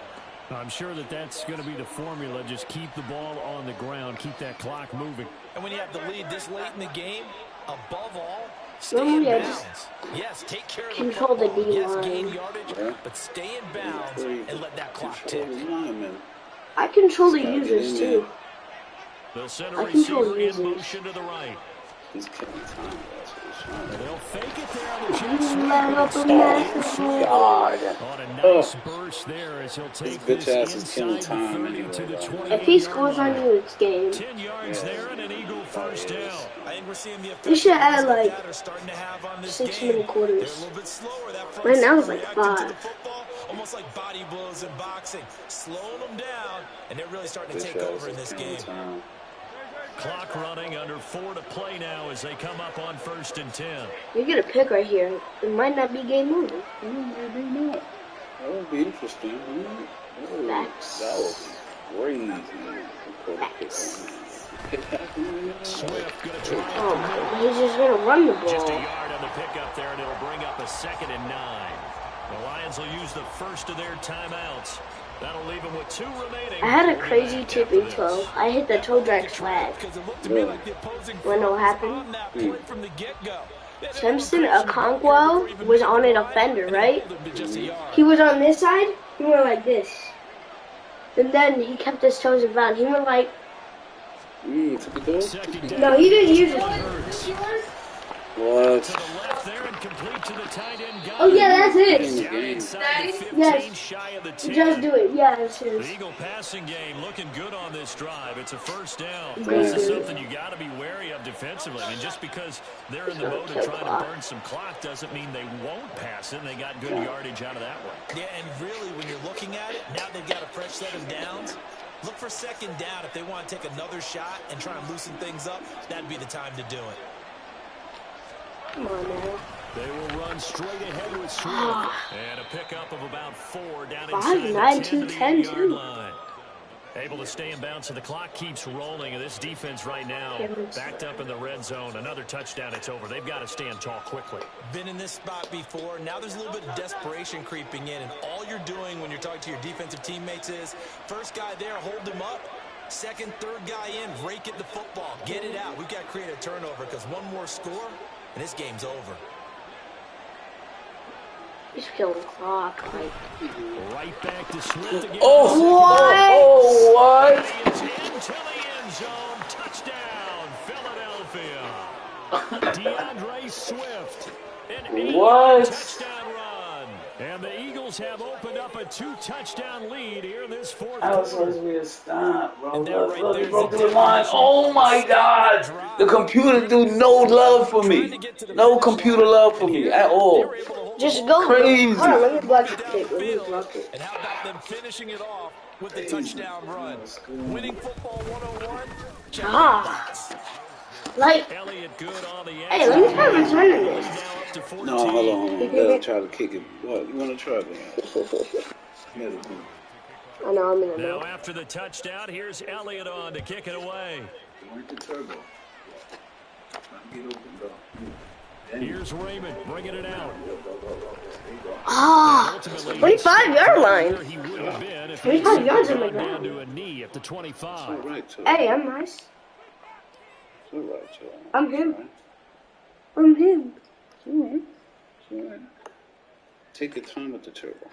[SPEAKER 3] I'm sure that that's going to be the formula. Just keep the ball on the ground. Keep that clock moving.
[SPEAKER 4] And when you have the lead this late in the game, above all, stay in bounds. Yes, take care of the
[SPEAKER 5] control the D line.
[SPEAKER 4] Yes, gain yardage, but stay in bounds and let that clock tick.
[SPEAKER 5] I control the users too.
[SPEAKER 3] The center
[SPEAKER 5] I control
[SPEAKER 3] receiver
[SPEAKER 5] the
[SPEAKER 3] in
[SPEAKER 5] users.
[SPEAKER 3] motion to the right.
[SPEAKER 7] He's killing time.
[SPEAKER 3] They'll fake it there on the jet
[SPEAKER 5] Level
[SPEAKER 3] sweep.
[SPEAKER 5] up a massive
[SPEAKER 7] God.
[SPEAKER 3] On a nice burst there as he'll take
[SPEAKER 7] This bitch
[SPEAKER 3] this
[SPEAKER 7] ass is killing
[SPEAKER 3] inside the
[SPEAKER 7] time
[SPEAKER 3] 30
[SPEAKER 7] anyway,
[SPEAKER 3] to the
[SPEAKER 7] though.
[SPEAKER 3] 28
[SPEAKER 5] If he scores on you, it's game.
[SPEAKER 3] 10 yards there and an Eagle first down.
[SPEAKER 4] I think we're seeing the
[SPEAKER 5] You should add
[SPEAKER 4] effect
[SPEAKER 5] like
[SPEAKER 4] that are starting to have on this
[SPEAKER 5] 6-minute
[SPEAKER 4] game.
[SPEAKER 5] quarters.
[SPEAKER 4] They're a little bit slower. That front
[SPEAKER 5] Right now it's
[SPEAKER 4] seven
[SPEAKER 5] like
[SPEAKER 4] reacting to
[SPEAKER 5] 5.
[SPEAKER 4] the football, almost like body blows in boxing, slowing them down, and they're really starting to
[SPEAKER 7] Bitch
[SPEAKER 4] take
[SPEAKER 7] ass
[SPEAKER 4] over in
[SPEAKER 7] is
[SPEAKER 4] this
[SPEAKER 7] killing
[SPEAKER 4] game.
[SPEAKER 7] time.
[SPEAKER 3] Clock running, under 4 to play now as they come up on 1st and 10.
[SPEAKER 5] You get a pick right here. It might not be game over.
[SPEAKER 7] Maybe not. That would be interesting.
[SPEAKER 5] Facts.
[SPEAKER 7] That would be crazy.
[SPEAKER 3] Swift going to try
[SPEAKER 5] Oh
[SPEAKER 3] it.
[SPEAKER 5] my, he's just gonna run the
[SPEAKER 3] Just a
[SPEAKER 5] ball.
[SPEAKER 3] yard on the pickup there, and it'll bring up a 2nd and 9. The Lions will use the first of their timeouts. That'll leave them with 2 remaining.
[SPEAKER 5] I had a crazy tipping toe. I hit the toe drag flag. When it happened? Simpson Okonkwo was on an offender, right? He was on this side, he went like this. And then he kept his toes in bounds. He went like, no, he didn't use it.
[SPEAKER 7] What?
[SPEAKER 3] To the left there and complete to the tight end guy.
[SPEAKER 5] Oh yeah, that's it.
[SPEAKER 3] Down inside the 15,
[SPEAKER 5] Yes.
[SPEAKER 3] shy of the 10.
[SPEAKER 5] Just do it. Yeah, that's
[SPEAKER 3] The
[SPEAKER 5] his.
[SPEAKER 3] Eagle passing game looking good on this drive. It's a first down.
[SPEAKER 5] Good.
[SPEAKER 3] This is something you got to be wary of defensively. I mean, just because they're in the mode of trying to burn some clock doesn't mean they won't pass it. And they got good yardage out of that one.
[SPEAKER 4] Yeah, and really, when you're looking at it, now they've got a fresh set of downs. Look for 2nd down. If they want to take another shot and try and loosen things up, that'd be the time to do it.
[SPEAKER 5] Come on now.
[SPEAKER 3] They will run straight ahead with Swift. And a pickup of about 4 down inside
[SPEAKER 5] 5,
[SPEAKER 3] the
[SPEAKER 5] 9,
[SPEAKER 3] 10 to
[SPEAKER 5] 2,
[SPEAKER 3] the
[SPEAKER 5] 10
[SPEAKER 3] 8-yard
[SPEAKER 5] too.
[SPEAKER 3] line. Able to stay in bounds, so the clock keeps rolling. And this defense right now backed up in the red zone. Another touchdown, it's over. They've got to stand tall quickly.
[SPEAKER 4] Been in this spot before. Now there's a little bit of desperation creeping in, and all you're doing when you're talking to your defensive teammates is first guy there, hold him up. 2nd, 3rd guy in, rake at the football. Get it out. We've got to create a turnover because one more score, and this game's over.
[SPEAKER 5] He's killing clock. Like,
[SPEAKER 3] Right back to Swift again.
[SPEAKER 7] Oh, what?
[SPEAKER 3] Into the end zone. Touchdown, Philadelphia. DeAndre Swift. An 8-yard touchdown run. And the Eagles have opened up a 2-touchdown lead here in this 4th
[SPEAKER 7] That was
[SPEAKER 3] quarter.
[SPEAKER 7] supposed to be a stop, bro. Look, he broke the line. Oh my God! The computer do no love for me. No computer love for me at all.
[SPEAKER 5] just go.
[SPEAKER 7] Crazy.
[SPEAKER 5] Hold on, let me block the kick. Let me block it.
[SPEAKER 4] And how about them finishing it off with the touchdown run? Winning football 101. Check the
[SPEAKER 5] Ah.
[SPEAKER 4] box.
[SPEAKER 5] Like,
[SPEAKER 3] Elliott good on the
[SPEAKER 5] hey, let me try returning this.
[SPEAKER 3] now up to 14.
[SPEAKER 7] No, hold on. Let him try to kick it. What? You want to try that?
[SPEAKER 5] I know, I'm in the
[SPEAKER 3] Now
[SPEAKER 5] middle.
[SPEAKER 3] after the touchdown, here's Elliott on to kick it away. Here's Raymond bringing it out.
[SPEAKER 5] Ah,
[SPEAKER 3] Ultimately,
[SPEAKER 5] 25-yard line.
[SPEAKER 3] where he would have been if
[SPEAKER 5] 25
[SPEAKER 3] he
[SPEAKER 5] yards on the
[SPEAKER 3] gone down
[SPEAKER 5] ground.
[SPEAKER 3] to a knee at the 25.
[SPEAKER 5] Hey, I'm nice.
[SPEAKER 7] All right, Joe.
[SPEAKER 5] I'm him. I'm him.
[SPEAKER 7] All right. Take your time with the turbo.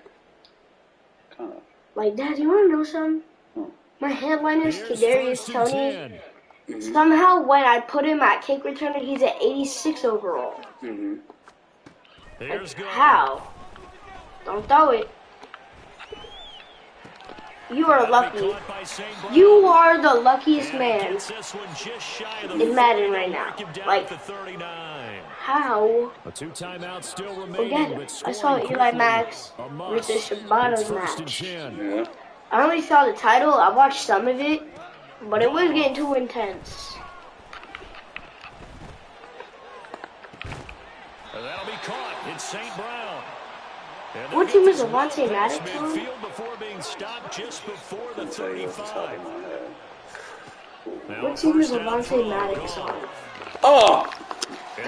[SPEAKER 7] Kind of.
[SPEAKER 5] Like, Dad, you want to know something?
[SPEAKER 7] Huh.
[SPEAKER 5] My headliner's
[SPEAKER 3] Here's
[SPEAKER 5] Kadarius
[SPEAKER 3] 1st and
[SPEAKER 5] Toney.
[SPEAKER 3] 10.
[SPEAKER 5] Somehow, when I put him at kick returner, he's at 86 overall.
[SPEAKER 3] Here's good.
[SPEAKER 5] How? Don't throw it. You are lucky.
[SPEAKER 3] Caught by St. Brown.
[SPEAKER 5] You are the luckiest man
[SPEAKER 3] Gets this one just shy of the
[SPEAKER 5] in Madden
[SPEAKER 3] 40.
[SPEAKER 5] right now.
[SPEAKER 3] Break him down
[SPEAKER 5] Like,
[SPEAKER 3] at the 39.
[SPEAKER 5] how?
[SPEAKER 3] A 2 timeouts still remaining.
[SPEAKER 5] Forget
[SPEAKER 3] but
[SPEAKER 5] it. I saw
[SPEAKER 3] scoring
[SPEAKER 5] Eli
[SPEAKER 3] quickly.
[SPEAKER 5] Max
[SPEAKER 3] A must.
[SPEAKER 5] versus Shabato's
[SPEAKER 3] It's 1st and
[SPEAKER 5] match.
[SPEAKER 3] 10.
[SPEAKER 7] Yeah.
[SPEAKER 5] I only saw the title. I watched some of it, but it was getting too intense.
[SPEAKER 3] And that'll be caught. It's St. Brown. And
[SPEAKER 5] What
[SPEAKER 3] they
[SPEAKER 5] team
[SPEAKER 3] get
[SPEAKER 5] is
[SPEAKER 3] this
[SPEAKER 5] Avante
[SPEAKER 3] one past
[SPEAKER 5] Maddox on?
[SPEAKER 3] midfield before being stopped just before the
[SPEAKER 7] I'll tell you off the top
[SPEAKER 3] 35.
[SPEAKER 7] of my head.
[SPEAKER 3] Now
[SPEAKER 5] What team is
[SPEAKER 3] first down
[SPEAKER 5] Avante
[SPEAKER 3] throw,
[SPEAKER 5] Maddox
[SPEAKER 3] gone.
[SPEAKER 5] on?
[SPEAKER 7] Oh!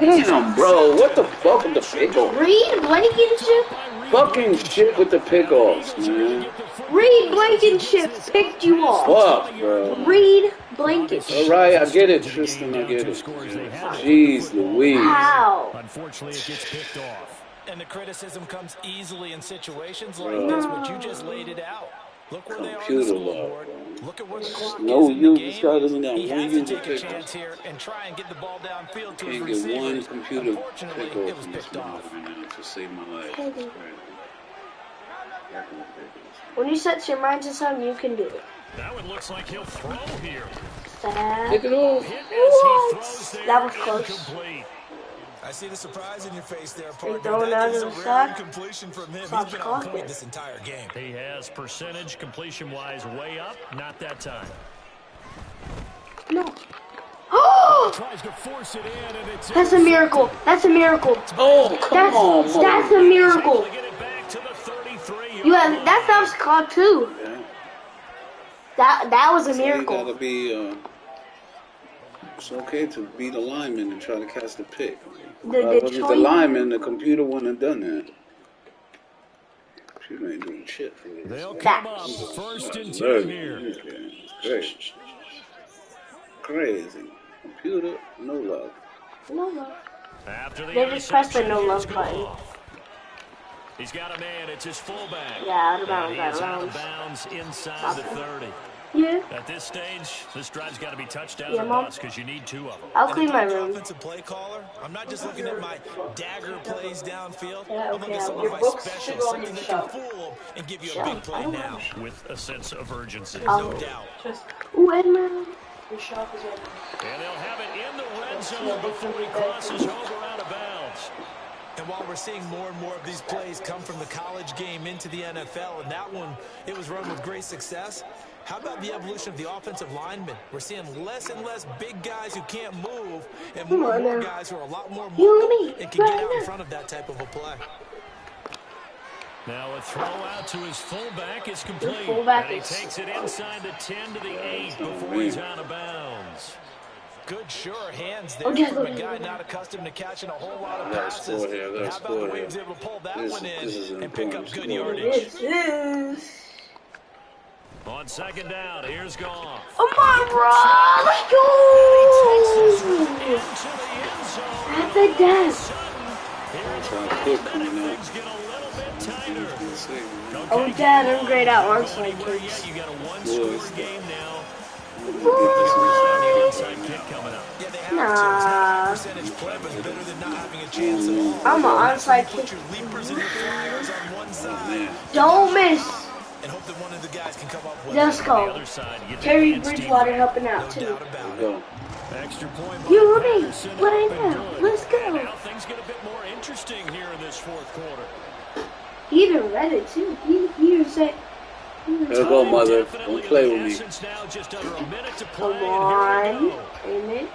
[SPEAKER 7] Damn, bro. What the fuck with the pickle?
[SPEAKER 5] Reed Blankenship?
[SPEAKER 3] By
[SPEAKER 7] Fucking shit with the pickoffs, man.
[SPEAKER 5] Reed Blankenship picked you off.
[SPEAKER 7] Fuck, bro.
[SPEAKER 5] Reed Blankenship.
[SPEAKER 7] Alright, I get it, Tristan, I get it. Jeez Louise.
[SPEAKER 5] How?
[SPEAKER 3] Unfortunately, it gets picked off.
[SPEAKER 4] And the criticism comes easily in situations like this, but you just laid it out. Look where they are on the scoreboard. Look at where the clock is in the game. He has to take a chance here and try and get the ball downfield to his receivers.
[SPEAKER 7] Can't get one computer
[SPEAKER 4] Unfortunately,
[SPEAKER 7] pick
[SPEAKER 4] it was picked off.
[SPEAKER 7] to save my life.
[SPEAKER 5] When you set your mind to something, you can do it.
[SPEAKER 3] That one looks like he'll throw here.
[SPEAKER 7] Pick it off.
[SPEAKER 5] What? That was close.
[SPEAKER 4] I see the surprise in your face there, partner.
[SPEAKER 5] Throwing
[SPEAKER 4] That
[SPEAKER 5] out
[SPEAKER 4] is
[SPEAKER 5] of
[SPEAKER 4] a
[SPEAKER 5] the
[SPEAKER 4] rare
[SPEAKER 5] sack.
[SPEAKER 4] completion from him. He's
[SPEAKER 5] Sounds
[SPEAKER 4] been on
[SPEAKER 5] clock
[SPEAKER 4] point
[SPEAKER 5] it.
[SPEAKER 4] this entire game.
[SPEAKER 3] He has percentage completion-wise way up. Not that time.
[SPEAKER 5] No. Oh!
[SPEAKER 3] Tries to force it in, and it's
[SPEAKER 5] That's a miracle. That's a miracle.
[SPEAKER 7] Oh, come on,
[SPEAKER 5] That's a miracle.
[SPEAKER 3] Get it back to the 33.
[SPEAKER 5] You have that was called too.
[SPEAKER 7] Yeah.
[SPEAKER 5] That was a
[SPEAKER 7] So you
[SPEAKER 5] miracle.
[SPEAKER 7] gotta be, it's okay to beat a lineman and try to catch the pick.
[SPEAKER 5] The
[SPEAKER 7] With
[SPEAKER 5] Detroit
[SPEAKER 7] the lineman, the computer wouldn't have done that. She ain't doing shit for this.
[SPEAKER 3] They'll come up first and 2 here.
[SPEAKER 7] Crazy. Crazy. Computer, no love.
[SPEAKER 5] No love.
[SPEAKER 3] After the
[SPEAKER 5] They just pressed the no
[SPEAKER 3] interception,
[SPEAKER 5] love
[SPEAKER 3] he's
[SPEAKER 5] button.
[SPEAKER 3] gone. He's got a man. It's his fullback.
[SPEAKER 5] Yeah, out of
[SPEAKER 3] And
[SPEAKER 5] bounds,
[SPEAKER 3] he is
[SPEAKER 5] out
[SPEAKER 3] out
[SPEAKER 5] of
[SPEAKER 3] of
[SPEAKER 5] bounds.
[SPEAKER 3] bounds inside the 30.
[SPEAKER 5] Yeah.
[SPEAKER 3] At this stage, this drive's got to be touchdown
[SPEAKER 5] Yeah,
[SPEAKER 3] or
[SPEAKER 5] Mom.
[SPEAKER 3] bust because you need 2 of them.
[SPEAKER 5] I'll clean my
[SPEAKER 4] And if I'm the
[SPEAKER 5] room.
[SPEAKER 4] offensive play caller, I'm not just looking at my dagger plays downfield.
[SPEAKER 5] Yeah,
[SPEAKER 4] I'm looking
[SPEAKER 5] okay,
[SPEAKER 4] at some
[SPEAKER 5] your
[SPEAKER 4] of my
[SPEAKER 8] books
[SPEAKER 4] specials,
[SPEAKER 8] should go on
[SPEAKER 4] something
[SPEAKER 8] your
[SPEAKER 4] that can
[SPEAKER 8] shelf.
[SPEAKER 4] fool them and give you a
[SPEAKER 5] Shelf.
[SPEAKER 4] big play now.
[SPEAKER 3] With a sense of urgency.
[SPEAKER 4] No doubt.
[SPEAKER 8] Just
[SPEAKER 5] Ooh, Edmund.
[SPEAKER 8] your shelf is right there.
[SPEAKER 3] And they'll have it in the red zone before he crosses over out of bounds.
[SPEAKER 4] And while we're seeing more and more of these plays come from the college game into the NFL, and that one, it was run with great success, how about the evolution of the offensive linemen? We're seeing less and less big guys who can't move, and more and more guys who are a lot more mobile and can get out in front of that type of a play.
[SPEAKER 3] Now a throw out to his fullback is complete.
[SPEAKER 5] fullback
[SPEAKER 3] And he
[SPEAKER 5] is-
[SPEAKER 3] takes it inside the 10 to the 8 before he's out of bounds.
[SPEAKER 4] Good, sure hands there
[SPEAKER 5] Okay,
[SPEAKER 4] from a
[SPEAKER 5] okay.
[SPEAKER 4] guy not accustomed to catching a whole lot of
[SPEAKER 7] I gotta
[SPEAKER 4] passes.
[SPEAKER 7] score here, I gotta
[SPEAKER 4] How about
[SPEAKER 7] score
[SPEAKER 4] the way he
[SPEAKER 7] here.
[SPEAKER 4] was able to pull that
[SPEAKER 7] This
[SPEAKER 4] one
[SPEAKER 7] is
[SPEAKER 4] in
[SPEAKER 7] an
[SPEAKER 4] and pick up
[SPEAKER 7] important
[SPEAKER 4] good
[SPEAKER 7] score.
[SPEAKER 4] yardage?
[SPEAKER 5] This is.
[SPEAKER 3] On second down, here's Goff.
[SPEAKER 5] Oh my bro, let's go!
[SPEAKER 3] Into the end zone.
[SPEAKER 5] That's a death.
[SPEAKER 3] Things get a little bit tighter.
[SPEAKER 5] Oh, Dad, I'm great at onside
[SPEAKER 3] Anywhere
[SPEAKER 5] kicks.
[SPEAKER 3] yet, you got a one-score game now.
[SPEAKER 5] Woo!
[SPEAKER 3] Onside kick coming up.
[SPEAKER 4] Yeah, they have
[SPEAKER 5] Nah.
[SPEAKER 4] it's percentage play, but it's better than not having a chance at all.
[SPEAKER 5] I'm an onside
[SPEAKER 4] Put
[SPEAKER 5] kick.
[SPEAKER 4] your leapers and your flyers on one side
[SPEAKER 5] Don't miss.
[SPEAKER 4] and hope that one of the guys can come up with
[SPEAKER 5] Let's
[SPEAKER 4] it.
[SPEAKER 3] The
[SPEAKER 5] go.
[SPEAKER 3] other side, you get
[SPEAKER 5] Terry
[SPEAKER 3] the
[SPEAKER 5] Bridgewater helping out
[SPEAKER 4] No
[SPEAKER 5] too.
[SPEAKER 4] doubt about it.
[SPEAKER 7] Go.
[SPEAKER 3] extra point. by
[SPEAKER 5] You ready?
[SPEAKER 3] Patterson.
[SPEAKER 5] Right
[SPEAKER 3] Been
[SPEAKER 5] now.
[SPEAKER 3] good.
[SPEAKER 5] Let's go.
[SPEAKER 3] And now things get a bit more interesting here in this fourth quarter.
[SPEAKER 5] He even read it too. He even said,
[SPEAKER 7] There go, mother. Don't play with me.
[SPEAKER 3] Essence now, just under a minute to play,
[SPEAKER 5] come
[SPEAKER 3] and here we
[SPEAKER 5] on.
[SPEAKER 3] go.
[SPEAKER 5] Amen.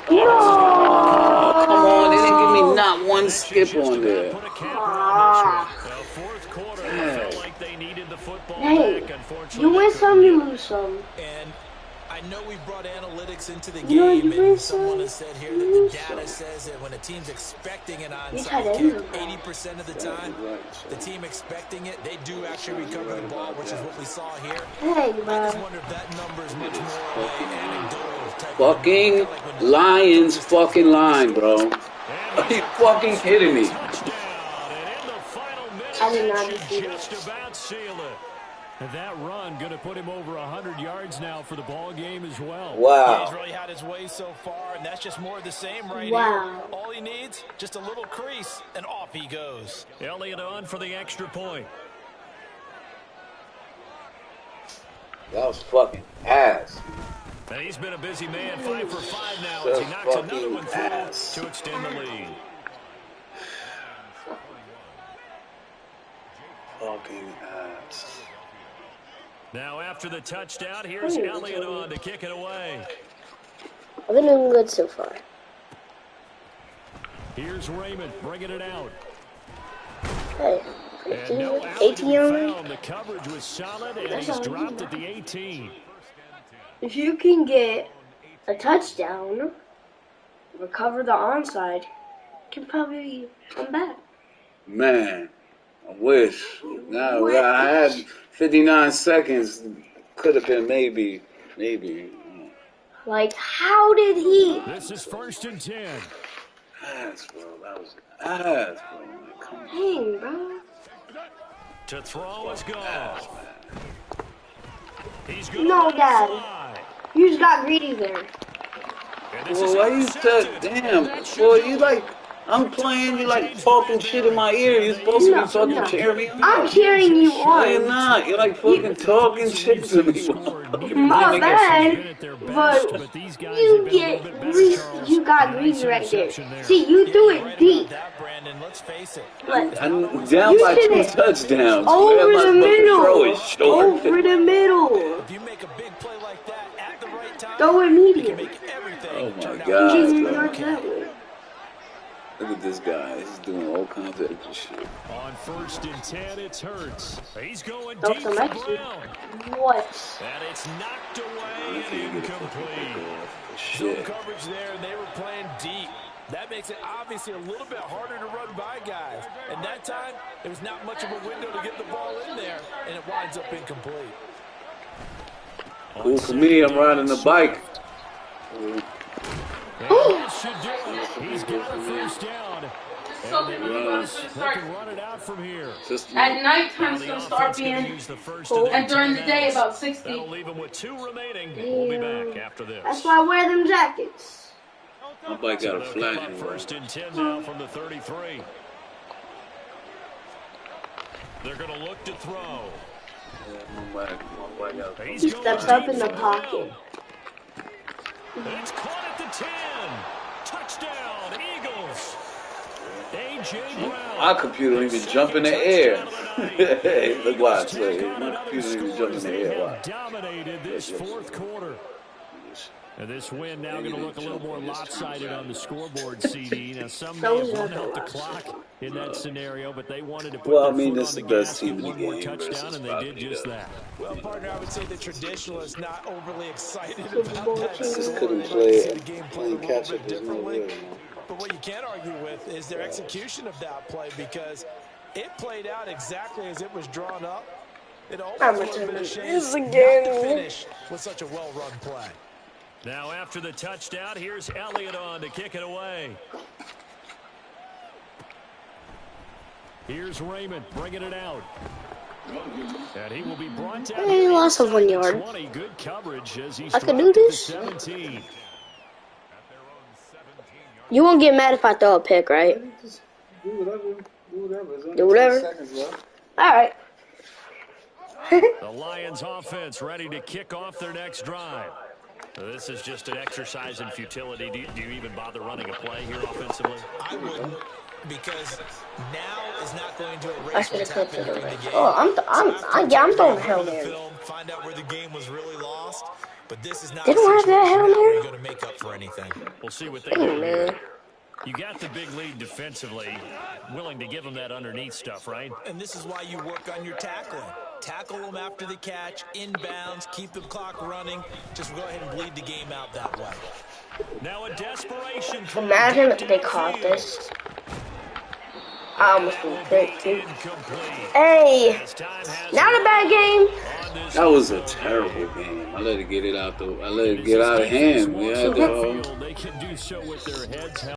[SPEAKER 7] Come on, they didn't give me not one skip on there.
[SPEAKER 3] Put a cap on this one. The fourth quarter felt like they needed the football
[SPEAKER 5] Hey,
[SPEAKER 3] back. Unfortunately,
[SPEAKER 5] you win
[SPEAKER 3] they
[SPEAKER 5] some,
[SPEAKER 3] couldn't
[SPEAKER 5] you
[SPEAKER 3] do it.
[SPEAKER 5] lose some.
[SPEAKER 4] And I know we've brought analytics into the
[SPEAKER 5] You know,
[SPEAKER 4] game,
[SPEAKER 5] you
[SPEAKER 4] and
[SPEAKER 5] win
[SPEAKER 4] someone
[SPEAKER 5] some,
[SPEAKER 4] has said here
[SPEAKER 5] you
[SPEAKER 4] that the
[SPEAKER 5] lose
[SPEAKER 4] data
[SPEAKER 5] some.
[SPEAKER 4] says that when a team's expecting an
[SPEAKER 5] You tried
[SPEAKER 4] onside
[SPEAKER 5] to
[SPEAKER 4] kick,
[SPEAKER 5] end it.
[SPEAKER 4] 80% of the time, the team expecting it, they do actually recover the ball, which is what we saw here.
[SPEAKER 5] Hey,
[SPEAKER 4] I just
[SPEAKER 5] bro.
[SPEAKER 4] wonder if that number is much more of an anecdotal type of
[SPEAKER 7] Fucking
[SPEAKER 4] number, like when
[SPEAKER 7] Lions fucking line, bro. Are you fucking kidding me?
[SPEAKER 3] Touchdown, and in the final minute,
[SPEAKER 5] I did not
[SPEAKER 3] that
[SPEAKER 5] see
[SPEAKER 3] should
[SPEAKER 5] that.
[SPEAKER 3] just about seal it. And that run going to put him over 100 yards now for the ball game as well.
[SPEAKER 4] He's
[SPEAKER 7] Wow.
[SPEAKER 4] really had his way so far, and that's just more of the same right
[SPEAKER 5] Wow.
[SPEAKER 4] here. All he needs, just a little crease, and off he goes.
[SPEAKER 3] Elliott on for the extra point.
[SPEAKER 7] That was fucking ass.
[SPEAKER 3] And he's been a busy man, 5 for 5 now as he knocks another one through
[SPEAKER 7] ass.
[SPEAKER 3] to extend the lead.
[SPEAKER 7] Fucking ass.
[SPEAKER 3] Now after the touchdown, here's Elliott on to kick it away.
[SPEAKER 5] I've been doing good so far.
[SPEAKER 3] Here's Raymond bringing it out.
[SPEAKER 5] Hey,
[SPEAKER 3] And no alley to
[SPEAKER 5] 18
[SPEAKER 3] be
[SPEAKER 5] already?
[SPEAKER 3] found. The coverage was solid, and
[SPEAKER 5] That's
[SPEAKER 3] he's
[SPEAKER 5] all you
[SPEAKER 3] dropped
[SPEAKER 5] need.
[SPEAKER 3] at the 18.
[SPEAKER 5] If you can get a touchdown, recover the onside, can probably come back.
[SPEAKER 7] Man, I wish. Now I had 59 seconds. Could have been maybe.
[SPEAKER 5] Like, how did he?
[SPEAKER 3] This is 1st and 10.
[SPEAKER 7] Ass, bro. That was ass, bro. Like, come on.
[SPEAKER 5] Dang, bro.
[SPEAKER 3] To throw is gone.
[SPEAKER 7] Ass,
[SPEAKER 3] He's going
[SPEAKER 5] No,
[SPEAKER 3] to
[SPEAKER 5] Dad.
[SPEAKER 3] fly.
[SPEAKER 5] You just got greedy there.
[SPEAKER 7] Well, why you damn, boy, you like, I'm playing, you like talking shit in my ear. You're supposed to be talking to cheer me on.
[SPEAKER 5] I'm cheering you
[SPEAKER 7] No,
[SPEAKER 5] on.
[SPEAKER 7] you're not. You're like fucking talking shit to me.
[SPEAKER 5] My bad, but you got greedy right there. See, you threw it deep. Like,
[SPEAKER 7] I'm down by 2 touchdowns.
[SPEAKER 5] Over the middle.
[SPEAKER 7] Throw it short.
[SPEAKER 5] Over the middle.
[SPEAKER 4] If you make a big play like that at the right time,
[SPEAKER 5] Throw it medium.
[SPEAKER 7] Oh my
[SPEAKER 5] You
[SPEAKER 7] God,
[SPEAKER 5] can
[SPEAKER 7] bro.
[SPEAKER 5] start that way.
[SPEAKER 7] Look at this guy. He's doing all kinds of extra shit.
[SPEAKER 3] On 1st and 10, it's Hurts. He's going
[SPEAKER 5] Throw
[SPEAKER 3] deep
[SPEAKER 5] some
[SPEAKER 3] for
[SPEAKER 5] extra.
[SPEAKER 3] Brown.
[SPEAKER 5] What?
[SPEAKER 3] And it's knocked away and incomplete.
[SPEAKER 2] Zone coverage there, and they were playing deep. That makes it obviously a little bit harder to run by guys. And that time, there was not much of a window to get the ball in there, and it winds up incomplete.
[SPEAKER 7] Cool for me. I'm riding the bike.
[SPEAKER 3] And that should do it. He's got a 1st down.
[SPEAKER 8] So the defense should
[SPEAKER 3] They
[SPEAKER 8] start
[SPEAKER 3] can run it out from here.
[SPEAKER 8] at nighttime. It's gonna start being, and during the day about 60.
[SPEAKER 3] That'll leave them with 2 remaining. We'll be back after this.
[SPEAKER 5] That's why I wear them jackets.
[SPEAKER 7] My bike got a
[SPEAKER 3] So
[SPEAKER 7] flat
[SPEAKER 3] they'll come
[SPEAKER 7] end,
[SPEAKER 3] up
[SPEAKER 7] bro.
[SPEAKER 3] 1st and 10 now from the 33. They're going to look to throw.
[SPEAKER 7] My bike got a
[SPEAKER 5] He steps up in the pocket.
[SPEAKER 3] It's caught at the 10. Touchdown, Eagles. A.J. Brown.
[SPEAKER 7] My computer don't even jump in the air. Hey, look, watch. Look, my computer don't even jump in the air. Watch.
[SPEAKER 3] Dominated this 4th quarter. And this win now going to look a little more lopsided on the scoreboard, CD. Now, some may have run out the clock in that scenario, but they wanted to put
[SPEAKER 7] Well, I
[SPEAKER 3] their
[SPEAKER 7] mean,
[SPEAKER 3] foot
[SPEAKER 7] this
[SPEAKER 3] on
[SPEAKER 7] is
[SPEAKER 3] the
[SPEAKER 7] the best
[SPEAKER 3] gas,
[SPEAKER 7] team
[SPEAKER 3] get
[SPEAKER 7] in the
[SPEAKER 3] one more
[SPEAKER 7] game
[SPEAKER 3] touchdown, and they did just that.
[SPEAKER 4] Well, partner, I would say the traditionalist not overly excited
[SPEAKER 5] Super Bowl
[SPEAKER 4] about that.
[SPEAKER 5] champion.
[SPEAKER 7] Just
[SPEAKER 4] score.
[SPEAKER 7] couldn't
[SPEAKER 4] They'd
[SPEAKER 7] play
[SPEAKER 4] like to see
[SPEAKER 7] it.
[SPEAKER 4] the game played a
[SPEAKER 7] Playing
[SPEAKER 4] little
[SPEAKER 7] catch
[SPEAKER 4] bit
[SPEAKER 7] up. There's no
[SPEAKER 4] differently.
[SPEAKER 7] way.
[SPEAKER 4] But what you can't argue with is their execution of that play, because it played out exactly as it was drawn up. It almost would have been a shame not to finish with such a well-run play.
[SPEAKER 3] Now, after the touchdown, here's Elliott on to kick it away. Here's Raymond bringing it out. And he will be brought down.
[SPEAKER 5] He lost of 1 yard.
[SPEAKER 3] 20, good coverage as he's
[SPEAKER 5] I can do
[SPEAKER 3] dropped at the
[SPEAKER 5] this.
[SPEAKER 3] 17.
[SPEAKER 5] You won't get mad if I throw a pick, right?
[SPEAKER 7] Do whatever. There's only
[SPEAKER 5] Do whatever.
[SPEAKER 7] 10 seconds left.
[SPEAKER 5] All right.
[SPEAKER 3] The Lions offense ready to kick off their next drive. This is just an exercise in futility. Do you even bother running a play here offensively?
[SPEAKER 4] I wouldn't, because now is not going to
[SPEAKER 5] I
[SPEAKER 4] erase
[SPEAKER 5] should have
[SPEAKER 4] what's
[SPEAKER 5] clipped
[SPEAKER 4] happened
[SPEAKER 5] it
[SPEAKER 4] during the
[SPEAKER 5] already.
[SPEAKER 4] game.
[SPEAKER 5] Oh, I'm throwing Hail
[SPEAKER 4] the
[SPEAKER 5] Mary.
[SPEAKER 4] film, find out where the game was really lost, but this is not
[SPEAKER 5] Didn't
[SPEAKER 4] a
[SPEAKER 5] we have that
[SPEAKER 4] situation
[SPEAKER 5] Hail
[SPEAKER 4] now where
[SPEAKER 5] Mary?
[SPEAKER 4] you're going to make up for anything.
[SPEAKER 3] We'll see what they
[SPEAKER 5] Dang,
[SPEAKER 3] do here.
[SPEAKER 5] man.
[SPEAKER 3] You got the big lead defensively. Willing to give them that underneath stuff, right?
[SPEAKER 4] And this is why you work on your tackling. Tackle them after the catch, inbounds, keep the clock running. Just go ahead and bleed the game out that way.
[SPEAKER 3] Now a desperation throw.
[SPEAKER 5] Imagine if they caught this. I almost been picked too. Hey, not a bad game.
[SPEAKER 7] That was a terrible game. I let it get it out. I let it get out of hand. We had
[SPEAKER 3] They can do so with their heads held.